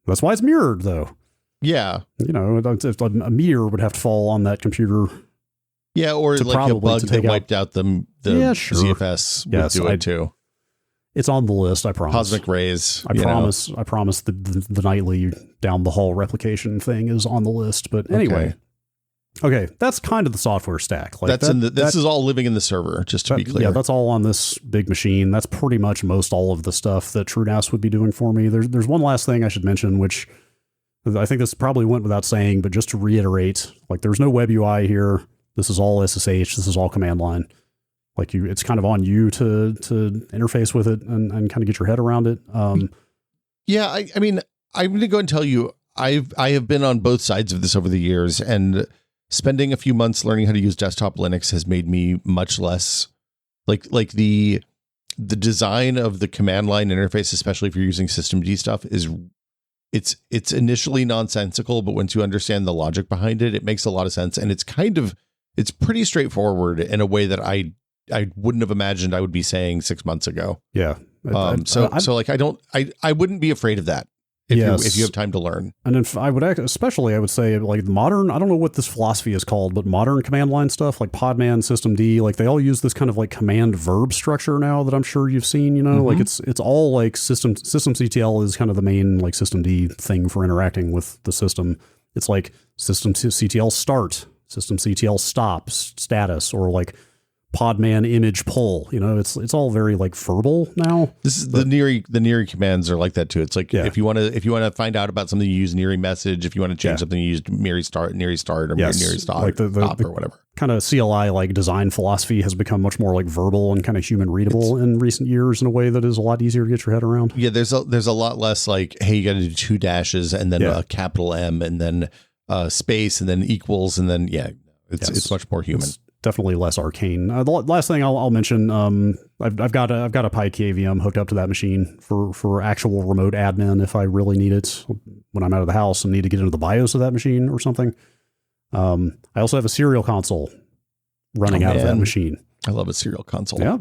That's why it's mirrored, though. Yeah, you know, if a meteor would have to fall on that computer. Yeah, or like a bug that wiped out the ZFS would do it too. It's on the list, I promise. Cosmic rays. I promise the nightly down the hall replication thing is on the list. But anyway, okay, that's kind of the software stack. Like this is all living in the server, just to be clear. Yeah, that's all on this big machine. That's pretty much most all of the stuff that TrueNAS would be doing for me. There's one last thing I should mention, which I think this probably went without saying, but just to reiterate, like there's no web UI here. This is all SSH. This is all command line. Like it's kind of on you to interface with it and kind of get your head around it. Yeah, I mean, I'm going to go and tell you, I have been on both sides of this over the years, and spending a few months learning how to use desktop Linux has made me much less like the design of the command line interface, especially if you're using systemd stuff, is it's initially nonsensical, but once you understand the logic behind it, it makes a lot of sense, and it's pretty straightforward in a way that I wouldn't have imagined I would be saying 6 months ago. Yeah. So I wouldn't be afraid of that if you have time to learn. And then I would say like modern, I don't know what this philosophy is called, but modern command line stuff like Podman, systemd, like they all use this kind of like command verb structure now that I'm sure you've seen, you know, like it's all like systemctl is kind of the main like systemd thing for interacting with the system. It's like systemctl start, systemctl stop, status, or like Podman image pull. You know, it's all very like verbal now. This is the Neary commands are like that too. It's like if you want to find out about something, you use Neary message. If you want to change something, you use Neary start, or Neary stop, like stop or whatever. Kind of CLI like design philosophy has become much more like verbal and kind of human readable in recent years in a way that is a lot easier to get your head around. Yeah, there's a lot less like, hey, you got to do 2 dashes and then a capital M and then space and then equals and then it's much more human. It's definitely less arcane. The last thing I'll mention, I've got a PyKVM hooked up to that machine for actual remote admin if I really need it when I'm out of the house and need to get into the BIOS of that machine or something. I also have a serial console running out of that machine. I love a serial console. Yeah.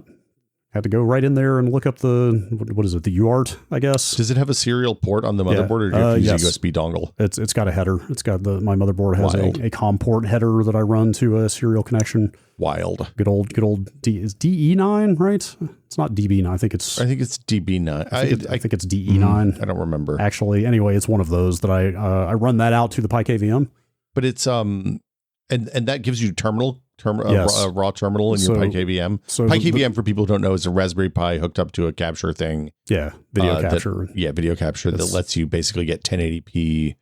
Had to go right in there and look up the UART, I guess. Does it have a serial port on the motherboard, or do you have to use a USB dongle? It's got a header. It's got my motherboard has a COM port header that I run to a serial connection. Wild. Good old is DE9, right? It's not DB9. I think it's DB9. I think it's DE9. I don't remember. Actually, anyway, it's one of those that I run that out to the PyKVM. But it's and that gives you a raw terminal in your PyKVM. So PyKVM, for people who don't know, is a Raspberry Pi hooked up to a capture thing. Yeah, video capture. Video capture that lets you basically get 1080p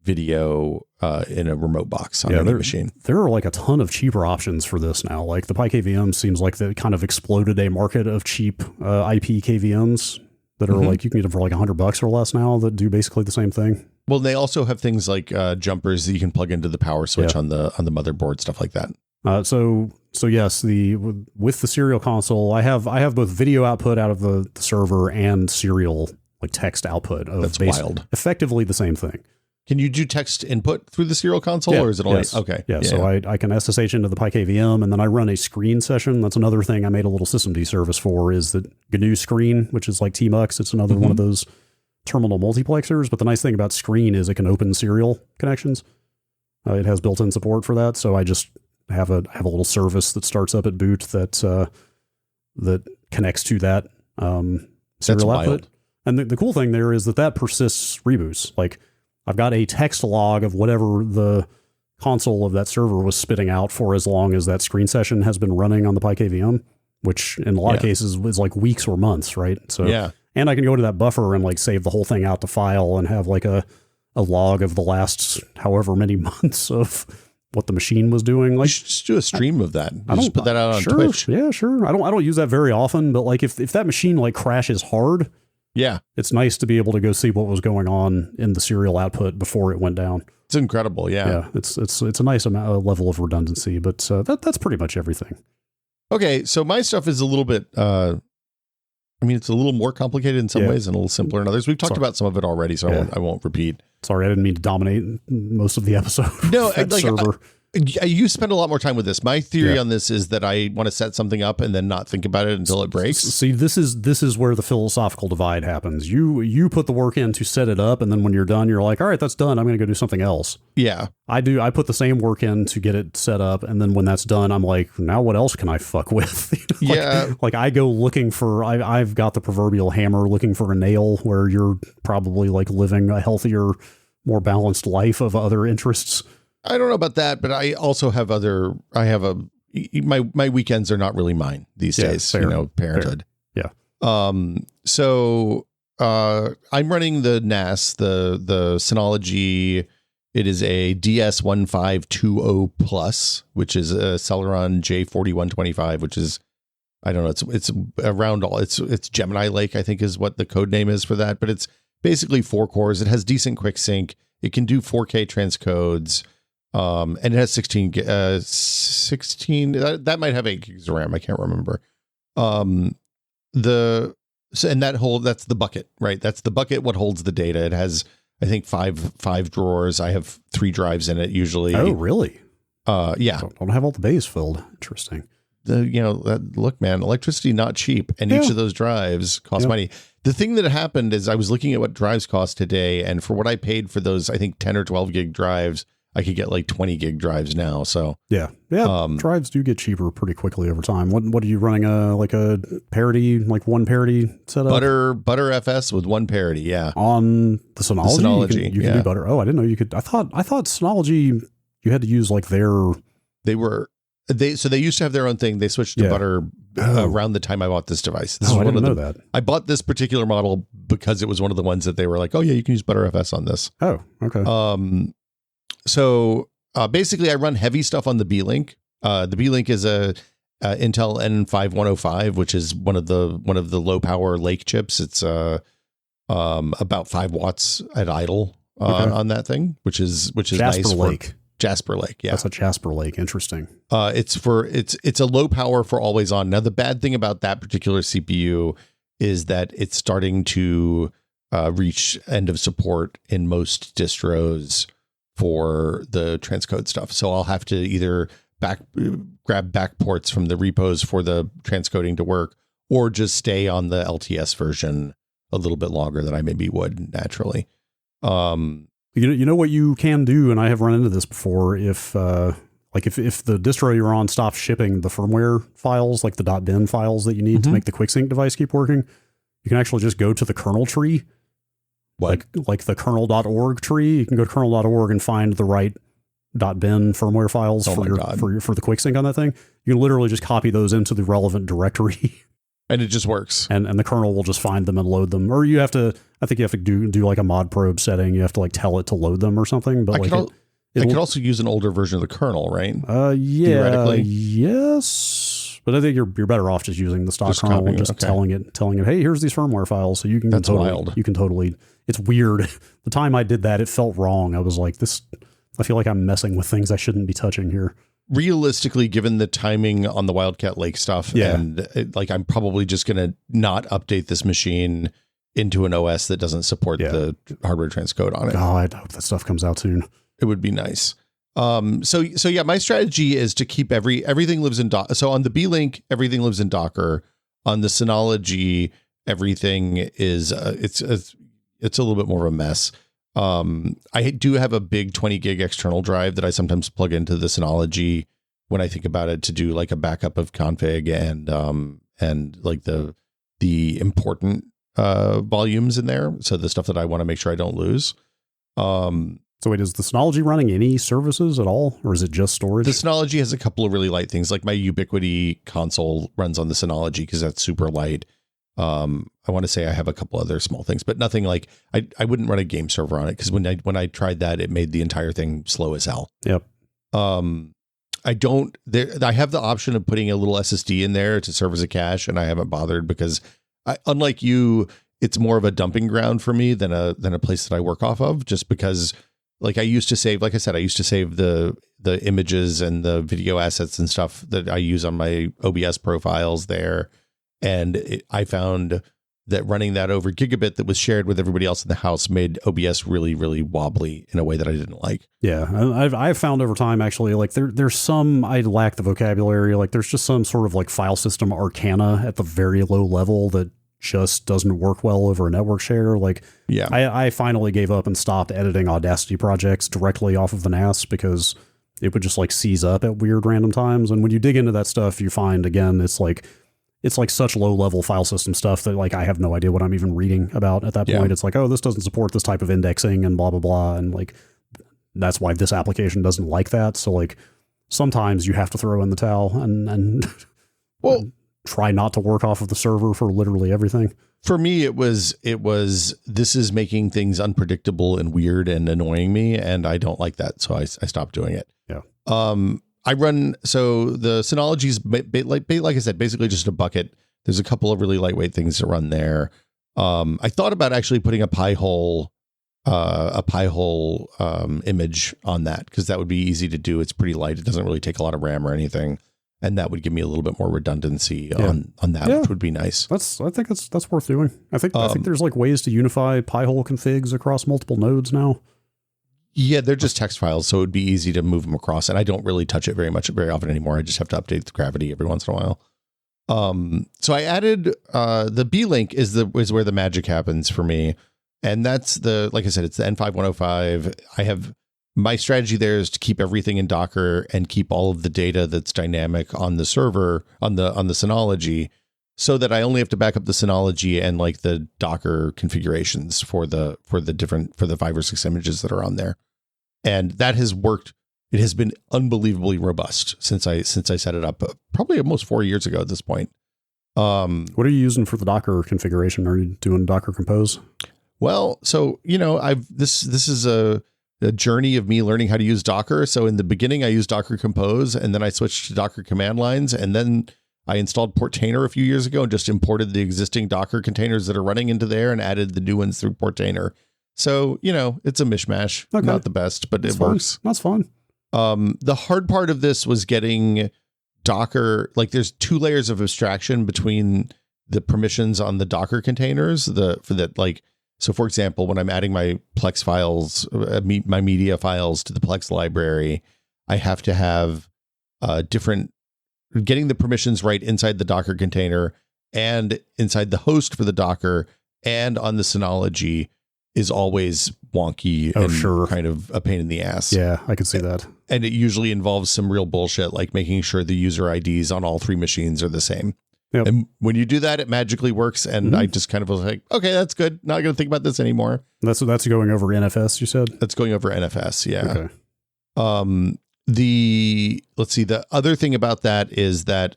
video in a remote box on any machine. There are like a ton of cheaper options for this now. Like the PyKVM seems like they kind of exploded a market of cheap IP KVMs that are like, you can get them for like $100 or less now that do basically the same thing. Well, they also have things like jumpers that you can plug into the power switch on the motherboard, stuff like that. So yes, with the serial console, I have both video output out of the server and serial like text output. That's wild. Effectively the same thing. Can you do text input through the serial console, or is it only okay? Yeah. So I can SSH into the PyKVM, and then I run a screen session. That's another thing I made a little systemd service for, is that GNU Screen, which is like Tmux. It's another one of those terminal multiplexers. But the nice thing about Screen is it can open serial connections. It has built-in support for that. So I just have a little service that starts up at boot that connects to that serial output. And the cool thing there is that persists reboots. Like, I've got a text log of whatever the console of that server was spitting out for as long as that screen session has been running on the PyKVM, which in a lot of cases is like weeks or months, right? So, and I can go to that buffer and like save the whole thing out to file and have like a log of the last however many months of what the machine was doing. Like, you should just do a stream of that. Just put that out on Twitch. Yeah, sure. I don't use that very often, but like if that machine like crashes hard, yeah, it's nice to be able to go see what was going on in the serial output before it went down. It's incredible. Yeah. It's a nice level of redundancy, but that's pretty much everything. Okay. So my stuff is a little bit, it's a little more complicated in some ways and a little simpler in others. We've talked about some of it already, so I won't repeat. Sorry, I didn't mean to dominate most of the episode. No, you spend a lot more time with this. My theory on this is that I want to set something up and then not think about it until it breaks. See, this is where the philosophical divide happens. You put the work in to set it up, and then when you're done, you're like, all right, that's done. I'm going to go do something else. Yeah. I put the same work in to get it set up, and then when that's done, I'm like, now what else can I fuck with? Like I go looking for, I've got the proverbial hammer looking for a nail, where you're probably like living a healthier, more balanced life of other interests. I don't know about that, but I also have my weekends are not really mine these days, fair, parenthood. Fair. Yeah. So I'm running the NAS, the Synology. It is a DS1520 Plus, which is a Celeron J4125, which is, I don't know, it's around it's Gemini Lake, I think is what the code name is for that, but it's basically 4 cores. It has decent quick sync. It can do 4K transcodes. And it has 16 that might have 8 gigs of RAM. I can't remember. That's the bucket, right? That's the bucket. What holds the data. It has, I think, five drawers. I have 3 drives in it usually. Oh, really? Yeah. Don't have all the bays filled. Interesting. Look, man, electricity not cheap, and each of those drives costs money. The thing that happened is I was looking at what drives cost today, and for what I paid for those, I think 10 or 12 gig drives, I could get like 20 gig drives now. So yeah. Drives do get cheaper pretty quickly over time. What are you running? Like a parity, like one parity setup? Butter FS with 1 parity. Yeah. On the Synology, you can do Butter. Oh, I didn't know you could. I thought Synology, you had to use like they used to have their own thing. They switched to Butter around the time I bought this device. I didn't know that. I bought this particular model because it was one of the ones that they were like, oh yeah, you can use Butter FS on this. Oh, okay. So basically I run heavy stuff on the B-Link. The B-Link is a Intel N5105, which is one of the low power Lake chips. It's about 5 watts at idle on that thing, which is Jasper nice. Lake. Jasper Lake. Yeah. That's a Jasper Lake. Interesting. It's a low power for always on. Now, the bad thing about that particular CPU is that it's starting to reach end of support in most distros for the transcode stuff. So I'll have to either grab back ports from the repos for the transcoding to work, or just stay on the LTS version a little bit longer than I maybe would naturally. You know what you can do, and I have run into this before, if the distro you're on stops shipping the firmware files, like the .bin files that you need to make the QuickSync device keep working, you can actually just go to the kernel tree. What? Like the kernel.org tree. You can go to kernel.org and find the right .bin firmware files for the QuickSync on that thing. You can literally just copy those into the relevant directory. And it just works. And the kernel will just find them and load them. Or I think you have to do like a mod probe setting. You have to like tell it to load them or something. But I could also use an older version of the kernel, right? Yeah. Theoretically. Yes. But I think you're better off just using the stock kernel and just telling it, hey, here's these firmware files. So you can wild. You can totally, it's weird. The time I did that, it felt wrong. I was like, I feel like I'm messing with things I shouldn't be touching here. Realistically, given the timing on the Wildcat Lake stuff, and I'm probably just going to not update this machine into an OS that doesn't support the hardware transcode on it. Oh, I hope that stuff comes out soon. It would be nice. So yeah, my strategy is to keep everything lives in Docker. So on the B-Link, everything lives in Docker. On the Synology, everything is it's a little bit more of a mess. I do have a big 20 gig external drive that I sometimes plug into the Synology when I think about it, to do like a backup of config and like the important volumes in there. So the stuff that I want to make sure I don't lose. So wait, is the Synology running any services at all, or is it just storage? The Synology has a couple of really light things, like my Ubiquity console runs on the Synology because that's super light. I want to say I have a couple other small things, but nothing like I wouldn't run a game server on it, because when I tried that, it made the entire thing slow as hell. Yep. I don't. I have the option of putting a little SSD in there to serve as a cache, and I haven't bothered because, unlike you, it's more of a dumping ground for me than a place that I work off of. Just because, like I used to save, like I said, I used to save the images and the video assets and stuff that I use on my OBS profiles there, and I found that running that over gigabit that was shared with everybody else in the house made OBS really, really wobbly in a way that I didn't like. Yeah, I've found over time, actually, like there's some, I lack the vocabulary, like there's just some sort of like file system arcana at the very low level that just doesn't work well over a network share. Like, yeah, I finally gave up and stopped editing Audacity projects directly off of the NAS because it would just like seize up at weird random times. And when you dig into that stuff, you find, again, it's like such low level file system stuff that like I have no idea what I'm even reading about at that point. It's like, oh, this doesn't support this type of indexing and blah, blah, blah. And like, that's why this application doesn't like that. So like sometimes you have to throw in the towel and well, try not to work off of the server for literally everything. For me, it was this is making things unpredictable and weird and annoying me, and I don't like that. So I stopped doing it. Yeah. I run, so the Synology is like I said, basically just a bucket. There's a couple of really lightweight things to run there. I thought about actually putting a Pi-hole image on that, because that would be easy to do. It's pretty light. It doesn't really take a lot of RAM or anything. And that would give me a little bit more redundancy on that, which would be nice. I think that's worth doing. I think there's like ways to unify Pi-hole configs across multiple nodes now. Yeah, they're just text files, so it would be easy to move them across. And I don't really touch it very often anymore. I just have to update the gravity every once in a while. So I added the B-Link is where the magic happens for me. And that's like I said, it's the N5105. I have my strategy there is to keep everything in Docker and keep all of the data that's dynamic on the server, on the Synology, so that I only have to back up the Synology and like the Docker configurations for the 5 or 6 images that are on there. And that has worked. It has been unbelievably robust since I set it up, probably almost 4 years ago at this point. What are you using for the Docker configuration? Are you doing Docker Compose? Well, so, this is a journey of me learning how to use Docker. So in the beginning, I used Docker Compose, and then I switched to Docker command lines. And then I installed Portainer a few years ago and just imported the existing Docker containers that are running into there and added the new ones through Portainer. So, it's a mishmash. Okay. Not the best, but it works. That's fun. The hard part of this was getting Docker, like there's 2 layers of abstraction between the permissions on the Docker containers, so for example, when I'm adding my Plex files, my media files to the Plex library, I have to have getting the permissions right inside the Docker container and inside the host for the Docker and on the Synology is always wonky and kind of a pain in the ass. Yeah, I can see that. And it usually involves some real bullshit, like making sure the user IDs on all 3 machines are the same. Yep. And when you do that, it magically works. And I just kind of was like, okay, that's good. Not going to think about this anymore. That's going over NFS, you said? That's going over NFS, yeah. Okay. The other thing about that is that,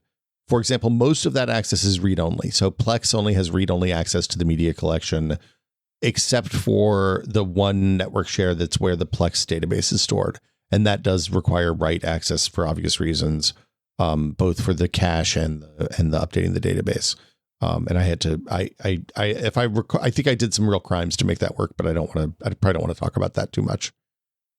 for example, most of that access is read-only. So Plex only has read-only access to the media collection, except for the one network share that's where the Plex database is stored. And that does require write access for obvious reasons, both for the cache and the updating the database. And I had to, I think I did some real crimes to make that work, but I probably don't want to talk about that too much.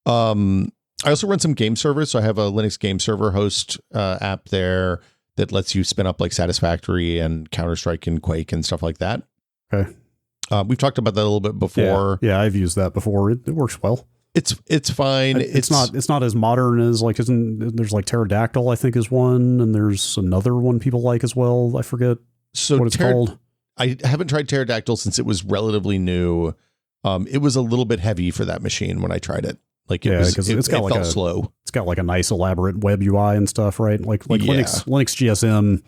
I also run some game servers. So I have a Linux game server host app there that lets you spin up like Satisfactory and Counter-Strike and Quake and stuff like that. Okay. We've talked about that a little bit before. Yeah, I've used that before. It works well. It's fine. It's not as modern as like, there's like Pterodactyl, I think is one. And there's another one people like as well. I forget what it's called. I haven't tried Pterodactyl since it was relatively new. It was a little bit heavy for that machine when I tried it. Like it felt slow. It's got like a nice elaborate web UI and stuff, right? Like Linux GSM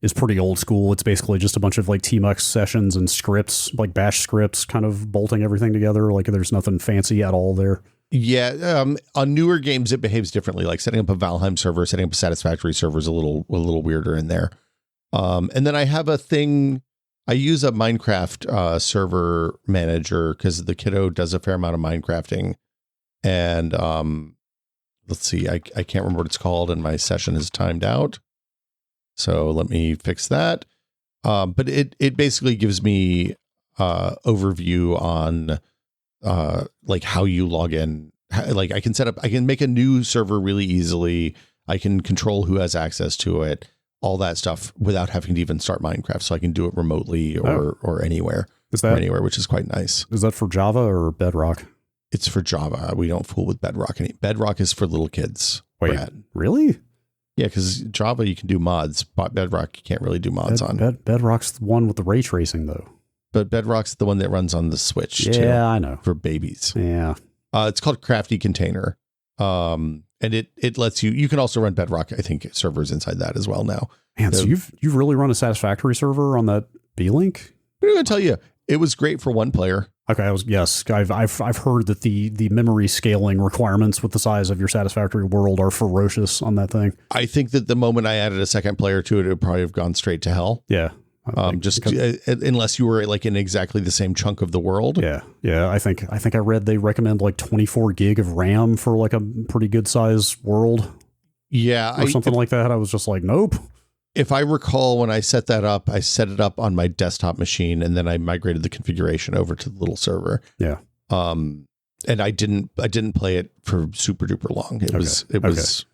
is pretty old school. It's basically just a bunch of like tmux sessions and scripts, like bash scripts, kind of bolting everything together. Like there's nothing fancy at all there. Yeah. On newer games, it behaves differently. Like setting up a Valheim server, setting up a Satisfactory server is a little weirder in there. And then I have a thing. I use a Minecraft server manager because the kiddo does a fair amount of Minecrafting. And let's see, I can't remember what it's called, and my session is timed out. So let me fix that. But it basically gives me overview on like how you log in. Like I can make a new server really easily. I can control who has access to it, all that stuff without having to even start Minecraft. So I can do it remotely or anywhere. Anywhere, which is quite nice. Is that for Java or Bedrock? It's for Java. We don't fool with Bedrock. Bedrock is for little kids. Wait, Brad. Really? Yeah, because Java you can do mods, but Bedrock you can't really do mods on. Bedrock's the one with the ray tracing, though. But Bedrock's the one that runs on the Switch. Yeah, I know. For babies. Yeah. It's called Crafty Container. And it lets you can also run Bedrock, I think, servers inside that as well now. Man, so you've really run a Satisfactory server on that B-Link? I'm going to tell you, it was great for one player. Okay, I've heard that the memory scaling requirements with the size of your Satisfactory world are ferocious on that thing. I think that the moment I added a second player to it, it would probably have gone straight to hell. Yeah. Unless you were like in exactly the same chunk of the world. Yeah. I think I read they recommend like 24 gig of RAM for like a pretty good size world. Yeah. Or something like that. I was just like, nope. If I recall, when I set that up, I set it up on my desktop machine and then I migrated the configuration over to the little server. Yeah. And I didn't play it for super duper long. It was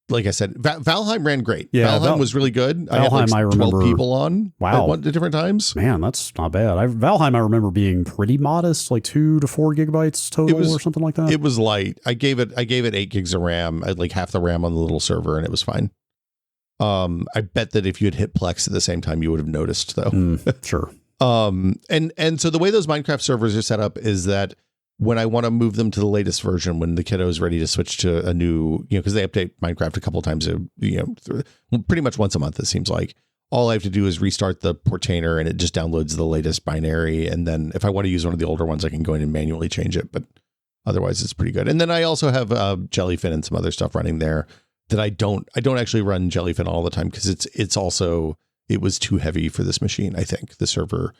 like I said, Valheim ran great. Yeah, Valheim was really good. I had like 12 people on. Wow. At different times. Man, that's not bad. Valheim I remember being pretty modest, like 2 to 4 gigabytes total or something like that. It was light. I gave it 8 gigs of RAM. I had like half the RAM on the little server and it was fine. I bet that if you had hit Plex at the same time, you would have noticed though. Sure. And so the way those Minecraft servers are set up is that when I want to move them to the latest version, when the kiddo is ready to switch to a new, because they update Minecraft a couple of times, pretty much once a month, it seems like. All I have to do is restart the Portainer and it just downloads the latest binary. And then if I want to use one of the older ones, I can go in and manually change it. But otherwise, it's pretty good. And then I also have Jellyfin and some other stuff running there that I don't actually run Jellyfin all the time because it was too heavy for this machine. I think the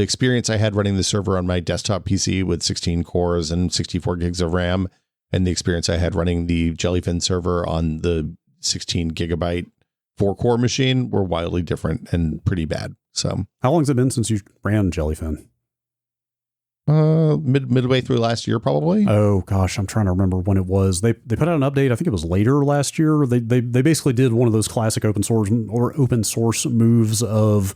experience I had running the server on my desktop PC with 16 cores and 64 gigs of RAM, and the experience I had running the Jellyfin server on the 16 gigabyte 4-core machine were wildly different and pretty bad. So, how long has it been since you ran Jellyfin? Midway through last year, probably. Oh gosh, I'm trying to remember when it was. They put out an update. I think it was later last year. They basically did one of those classic open source moves of,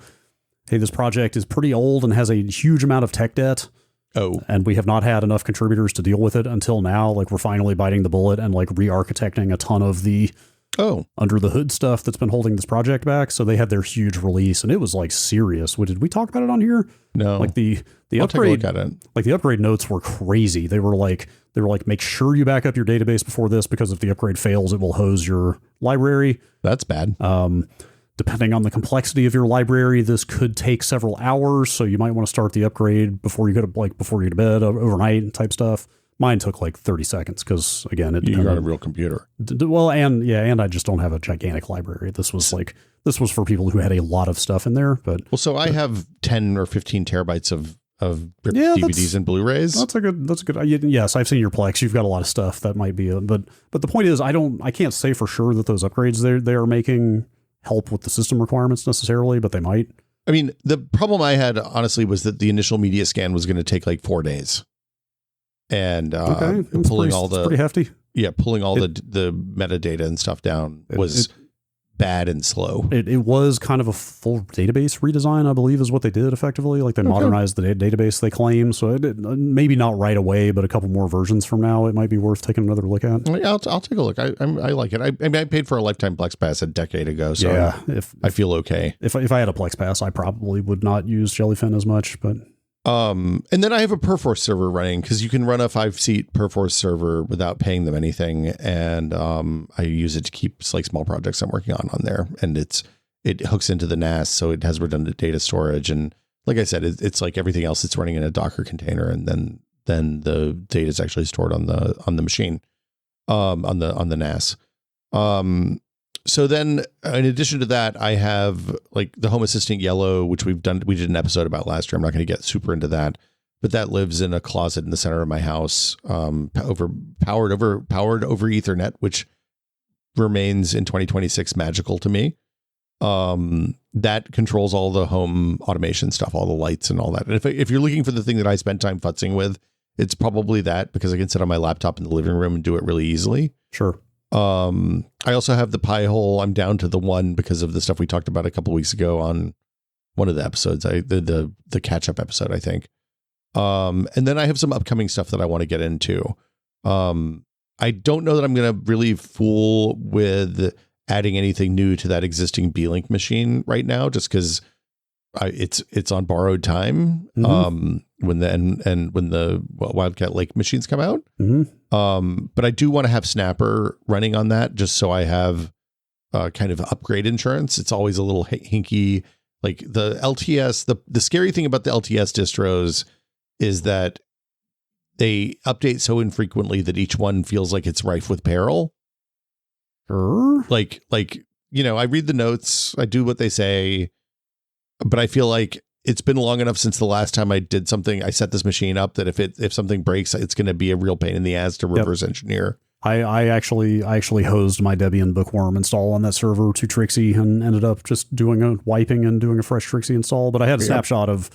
hey, this project is pretty old and has a huge amount of tech debt. Oh, and we have not had enough contributors to deal with it until now. Like we're finally biting the bullet and like re-architecting a ton of the under the hood stuff that's been holding this project back. So they had their huge release and it was like serious. Did we talk about it on here? No. Like the upgrade, like the upgrade notes were crazy. They were like, make sure you back up your database before this, because if the upgrade fails, it will hose your library. That's bad. Depending on the complexity of your library, this could take several hours. So you might want to start the upgrade before you go to bed overnight type stuff. Mine took like 30 seconds because, again, you got a real computer. Well, and I just don't have a gigantic library. This was for people who had a lot of stuff in there. But I have 10 or 15 terabytes of DVDs and Blu-rays. That's a good. Yes, I've seen your Plex. You've got a lot of stuff that might be. But the point is, I can't say for sure that those upgrades they are making help with the system requirements necessarily, but they might. I mean, the problem I had honestly was that the initial media scan was going to take like 4 days. And pulling all the pretty hefty. Yeah, pulling all the metadata and stuff down was bad and slow. It was kind of a full database redesign, I believe, is what they did effectively. Like they modernized the database they claim. So maybe not right away, but a couple more versions from now, it might be worth taking another look at. I'll take a look. I like it. I mean, I paid for a lifetime Plex Pass a decade ago, so yeah, I feel okay. If I had a Plex Pass, I probably would not use Jellyfin as much, but. And then I have a Perforce server running because you can run a 5-seat Perforce server without paying them anything. And I use it to keep like small projects I'm working on there. And it hooks into the NAS, so it has redundant data storage. And like I said, it's like everything else. It's running in a Docker container, and then the data is actually stored on the machine, on the NAS. So then, in addition to that, I have like the Home Assistant Yellow, which we did an episode about last year. I'm not going to get super into that, but that lives in a closet in the center of my house, powered over Ethernet, which remains in 2026 magical to me. That controls all the home automation stuff, all the lights and all that. And if you're looking for the thing that I spent time futzing with, it's probably that, because I can sit on my laptop in the living room and do it really easily. Sure. I also have the Pi-hole. I'm down to the one because of the stuff we talked about a couple of weeks ago on one of the episodes, the catch-up episode, I think. And then I have some upcoming stuff that I want to get into. I don't know that I'm going to really fool with adding anything new to that existing B-Link machine right now, just because it's on borrowed time. When the Wildcat Lake machines come out. But I do want to have Snapper running on that, just so I have kind of upgrade insurance. It's always a little hinky. Like the LTS, the scary thing about the LTS distros is that they update so infrequently that each one feels like it's rife with peril. Like, I read the notes, I do what they say, but I feel like it's been long enough since the last time I did something. I set this machine up that if something breaks, it's going to be a real pain in the ass to reverse engineer. I actually hosed my Debian Bookworm install on that server to Trixie and ended up just doing a wiping and doing a fresh Trixie install. But I had a snapshot of,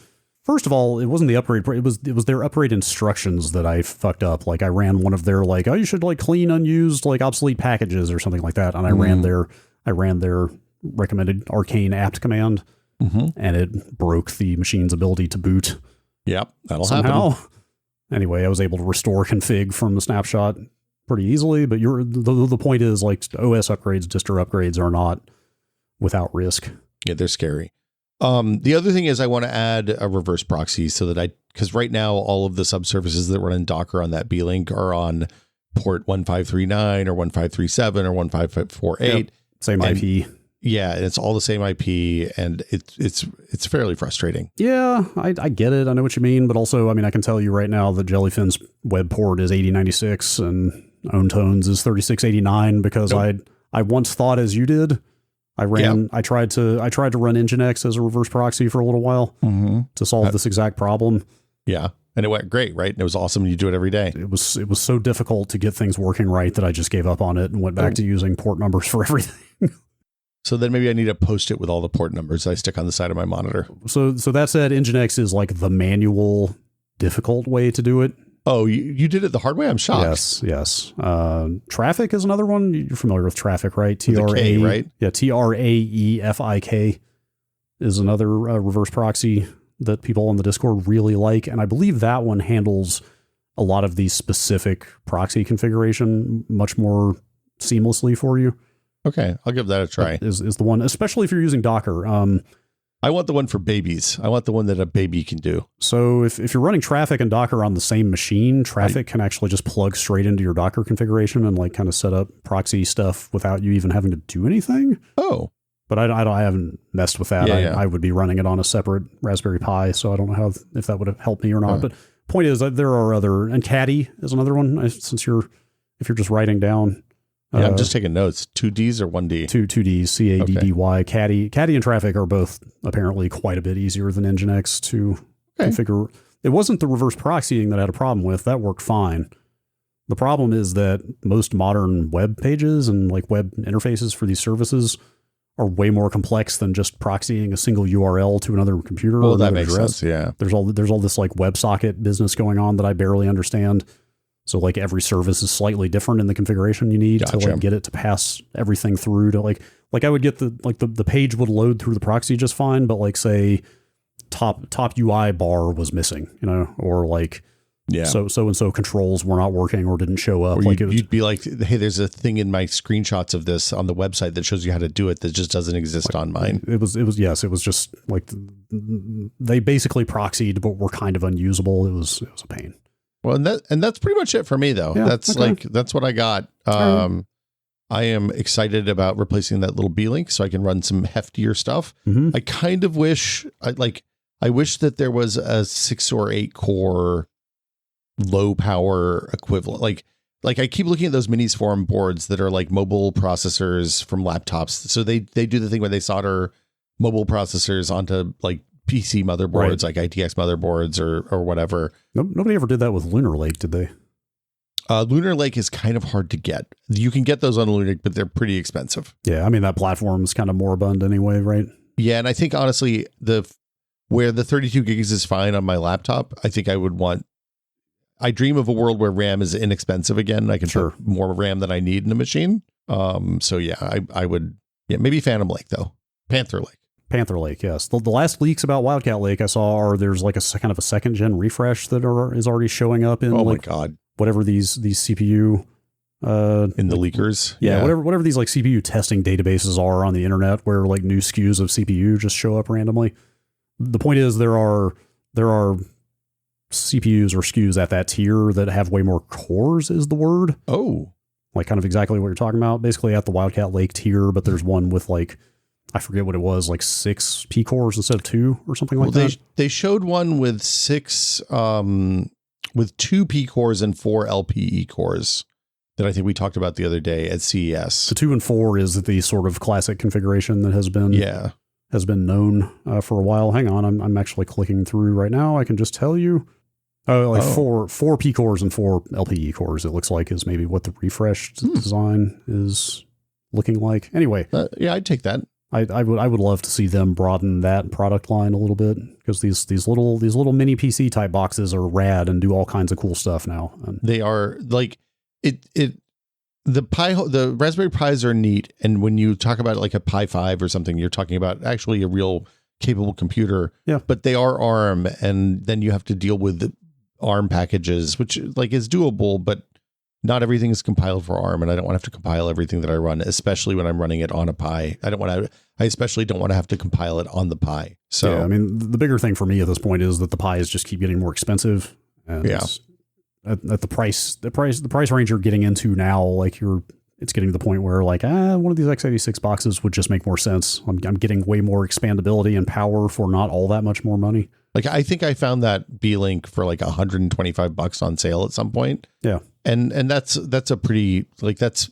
first of all, it wasn't the upgrade. It was their upgrade instructions that I fucked up. Like I ran one of their you should clean unused obsolete packages or something like that. And I ran their recommended arcane apt command. And it broke the machine's ability to boot. Yep, that'll somehow happen. Anyway, I was able to restore config from the snapshot pretty easily. But the point is, OS upgrades, distro upgrades are not without risk. Yeah, they're scary. The other thing is I want to add a reverse proxy so that because right now all of the subservices that run in Docker on that B-Link are on port 1539 or 1537 or 1548. Yep. Same IP. Yeah, and it's all the same IP, and it's fairly frustrating. Yeah, I get it. I know what you mean, but also, I can tell you right now that Jellyfin's web port is 8096 and OwnTones is 3689 because I once thought as you did. I tried to run Nginx as a reverse proxy for a little while to solve this exact problem. Yeah. And it went great, right? And it was awesome. You do it every day. It was so difficult to get things working right that I just gave up on it and went back to using port numbers for everything. So then maybe I need to post it with all the port numbers I stick on the side of my monitor. So that said, Nginx is the manual difficult way to do it. Oh, you did it the hard way? I'm shocked. Yes. Traffic is another one. You're familiar with Traffic, right? K, right? Yeah, TRAEFIK is another reverse proxy that people on the Discord really like. And I believe that one handles a lot of the specific proxy configuration much more seamlessly for you. Okay, I'll give that a try. Is the one, especially if you're using Docker. I want the one for babies. I want the one that a baby can do. So if you're running Traffic and Docker on the same machine, Traffic can actually just plug straight into your Docker configuration and kind of set up proxy stuff without you even having to do anything. Oh. But I haven't messed with that. I would be running it on a separate Raspberry Pi, so I don't know if that would have helped me or not. But point is that there are other, and Caddy is another one. If you're just writing down. Yeah, I'm just taking notes. 2 Ds or 1 D? 2 Ds, CADDY. Caddy and Traffic are both apparently quite a bit easier than Nginx to configure. It wasn't the reverse proxying that I had a problem with. That worked fine. The problem is that most modern web pages and web interfaces for these services are way more complex than just proxying a single URL to another computer. Well, that makes sense, yeah. There's all this WebSocket business going on that I barely understand. So every service is slightly different in the configuration you need to get it to pass everything through to I would get the page would load through the proxy just fine, but say top UI bar was missing, or so controls were not working or didn't show up. Or you'd be like, hey, there's a thing in my screenshots of this on the website that shows you how to do it that just doesn't exist on mine. It was just they basically proxied but were kind of unusable. It was a pain. Well, and that's pretty much it for me, though. Yeah, that's what I got. I am excited about replacing that little B-Link so I can run some heftier stuff. I kind of wish, I wish that there was a 6 or 8 core low power equivalent. Like I keep looking at those minis forum boards that are mobile processors from laptops. So they do the thing where they solder mobile processors onto PC motherboards, like ITX motherboards or whatever. Nobody ever did that with Lunar Lake, did they? Lunar Lake is kind of hard to get. You can get those on Lunar Lake, but they're pretty expensive. Yeah, I mean, that platform's kind of moribund anyway, right? Yeah, and I think, honestly, where the 32 gigs is fine on my laptop, I think I dream of a world where RAM is inexpensive again. I can put more RAM than I need in a machine. So, yeah, I would, maybe Phantom Lake, though. Panther Lake, yes. The last leaks about Wildcat Lake I saw there's like a kind of a second gen refresh that is already showing up in my God. Whatever these CPU in the leakers. Yeah, whatever these like CPU testing databases are on the internet where like new SKUs of CPU just show up randomly. The point is there are CPUs or SKUs at that tier that have way more cores is the word. Oh. Like kind of exactly what you're talking about. Basically at the Wildcat Lake tier, but there's one with like, I forget what it was, like 6 P cores instead of 2 or something like that. They showed one with 2 P cores and 4 LPE cores that I think we talked about the other day at CES. The 2 and 4 is the sort of classic configuration that has been known for a while. Hang on, I'm actually clicking through right now. I can just tell you. Four P cores and 4 LPE cores, it looks like, is maybe what the refreshed design is looking like. Anyway. I'd take that. I would love to see them broaden that product line a little bit because these little mini PC type boxes are rad and do all kinds of cool stuff now. And they are like the Raspberry Pis are neat, and when you talk about like a Pi 5 or something, you're talking about actually a real capable computer. Yeah, but they are ARM, and then you have to deal with ARM packages, which like is doable, but not everything is compiled for ARM, and I don't want to have to compile everything that I run, especially when I'm running it on a Pi. I especially don't want to have to compile it on the Pi. So yeah, I mean, the bigger thing for me at this point is that the Pis just keep getting more expensive, and at the price range you're getting into now, like it's getting to the point where like one of these x86 boxes would just make more sense. I'm getting way more expandability and power for not all that much more money. Like I think I found that B-Link for like $125 on sale at some point. Yeah. And that's a pretty like that's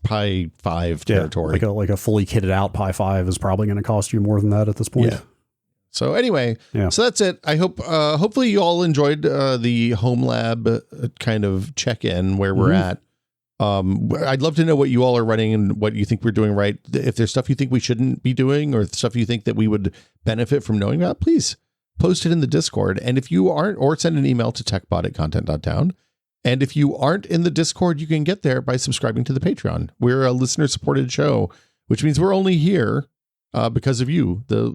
Pi 5 territory. Like a fully kitted out Pi 5 is probably going to cost you more than that at this point. Yeah. So anyway, so that's it. I hope hopefully you all enjoyed the homelab kind of check-in where we're at. I'd love to know what you all are running and what you think we're doing right. If there's stuff you think we shouldn't be doing or stuff you think that we would benefit from knowing about, please post it in the Discord. And if you aren't, or send an email to techpod@content.town. And if you aren't in the Discord, you can get there by subscribing to the Patreon. We're a listener-supported show, which means we're only here because of you, the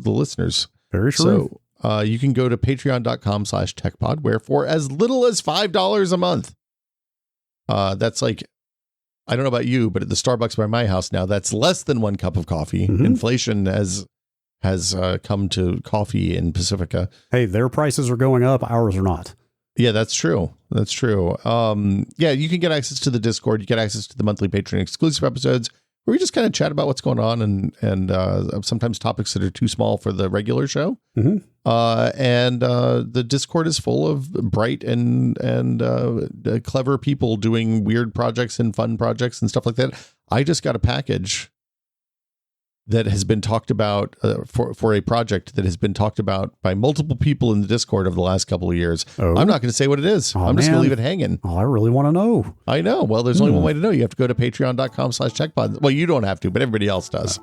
listeners. Very true. So you can go to patreon.com/techpod, where for as little as $5 a month, that's like, I don't know about you, but at the Starbucks by my house now, that's less than 1 cup of coffee. Inflation has come to coffee in Pacifica. Hey, their prices are going up. Ours are not. Yeah, that's true. That's true. Yeah, you can get access to the Discord. You get access to the monthly Patreon exclusive episodes where we just kind of chat about what's going on and sometimes topics that are too small for the regular show. And the Discord is full of bright and clever people doing weird projects and fun projects and stuff like that. I just got a package that has been talked about for a project that has been talked about by multiple people in the Discord over the last couple of years. I'm not going to say what it is. I'm just going to leave it hanging. I really want to know. I know. Well, there's only one way to know. You have to go to patreon.com/techpod. Well, you don't have to, but everybody else does.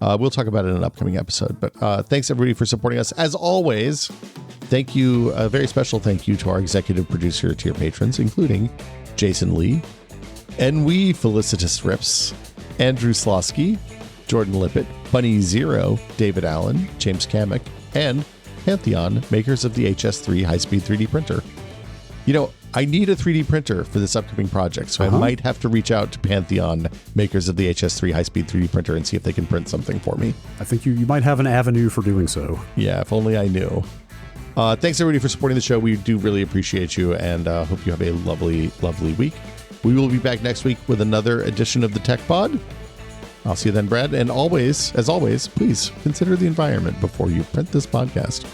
We'll talk about it in an upcoming episode. But thanks everybody for supporting us. As always, thank you. A very special thank you to our executive producer tier patrons, including Jason Lee, Enwe Felicitas Rips, Andrew Slosky, Jordan Lippett, Bunny Zero, David Allen, James Kamek, and Pantheon, makers of the HS3 high-speed 3D printer. You know, I need a 3D printer for this upcoming project, so I might have to reach out to Pantheon, makers of the HS3 high-speed 3D printer, and see if they can print something for me. I think you might have an avenue for doing so. Yeah, if only I knew. Thanks, everybody, for supporting the show. We do really appreciate you, and hope you have a lovely, lovely week. We will be back next week with another edition of the Tech Pod. I'll see you then, Brad. And always, as always, please consider the environment before you print this podcast.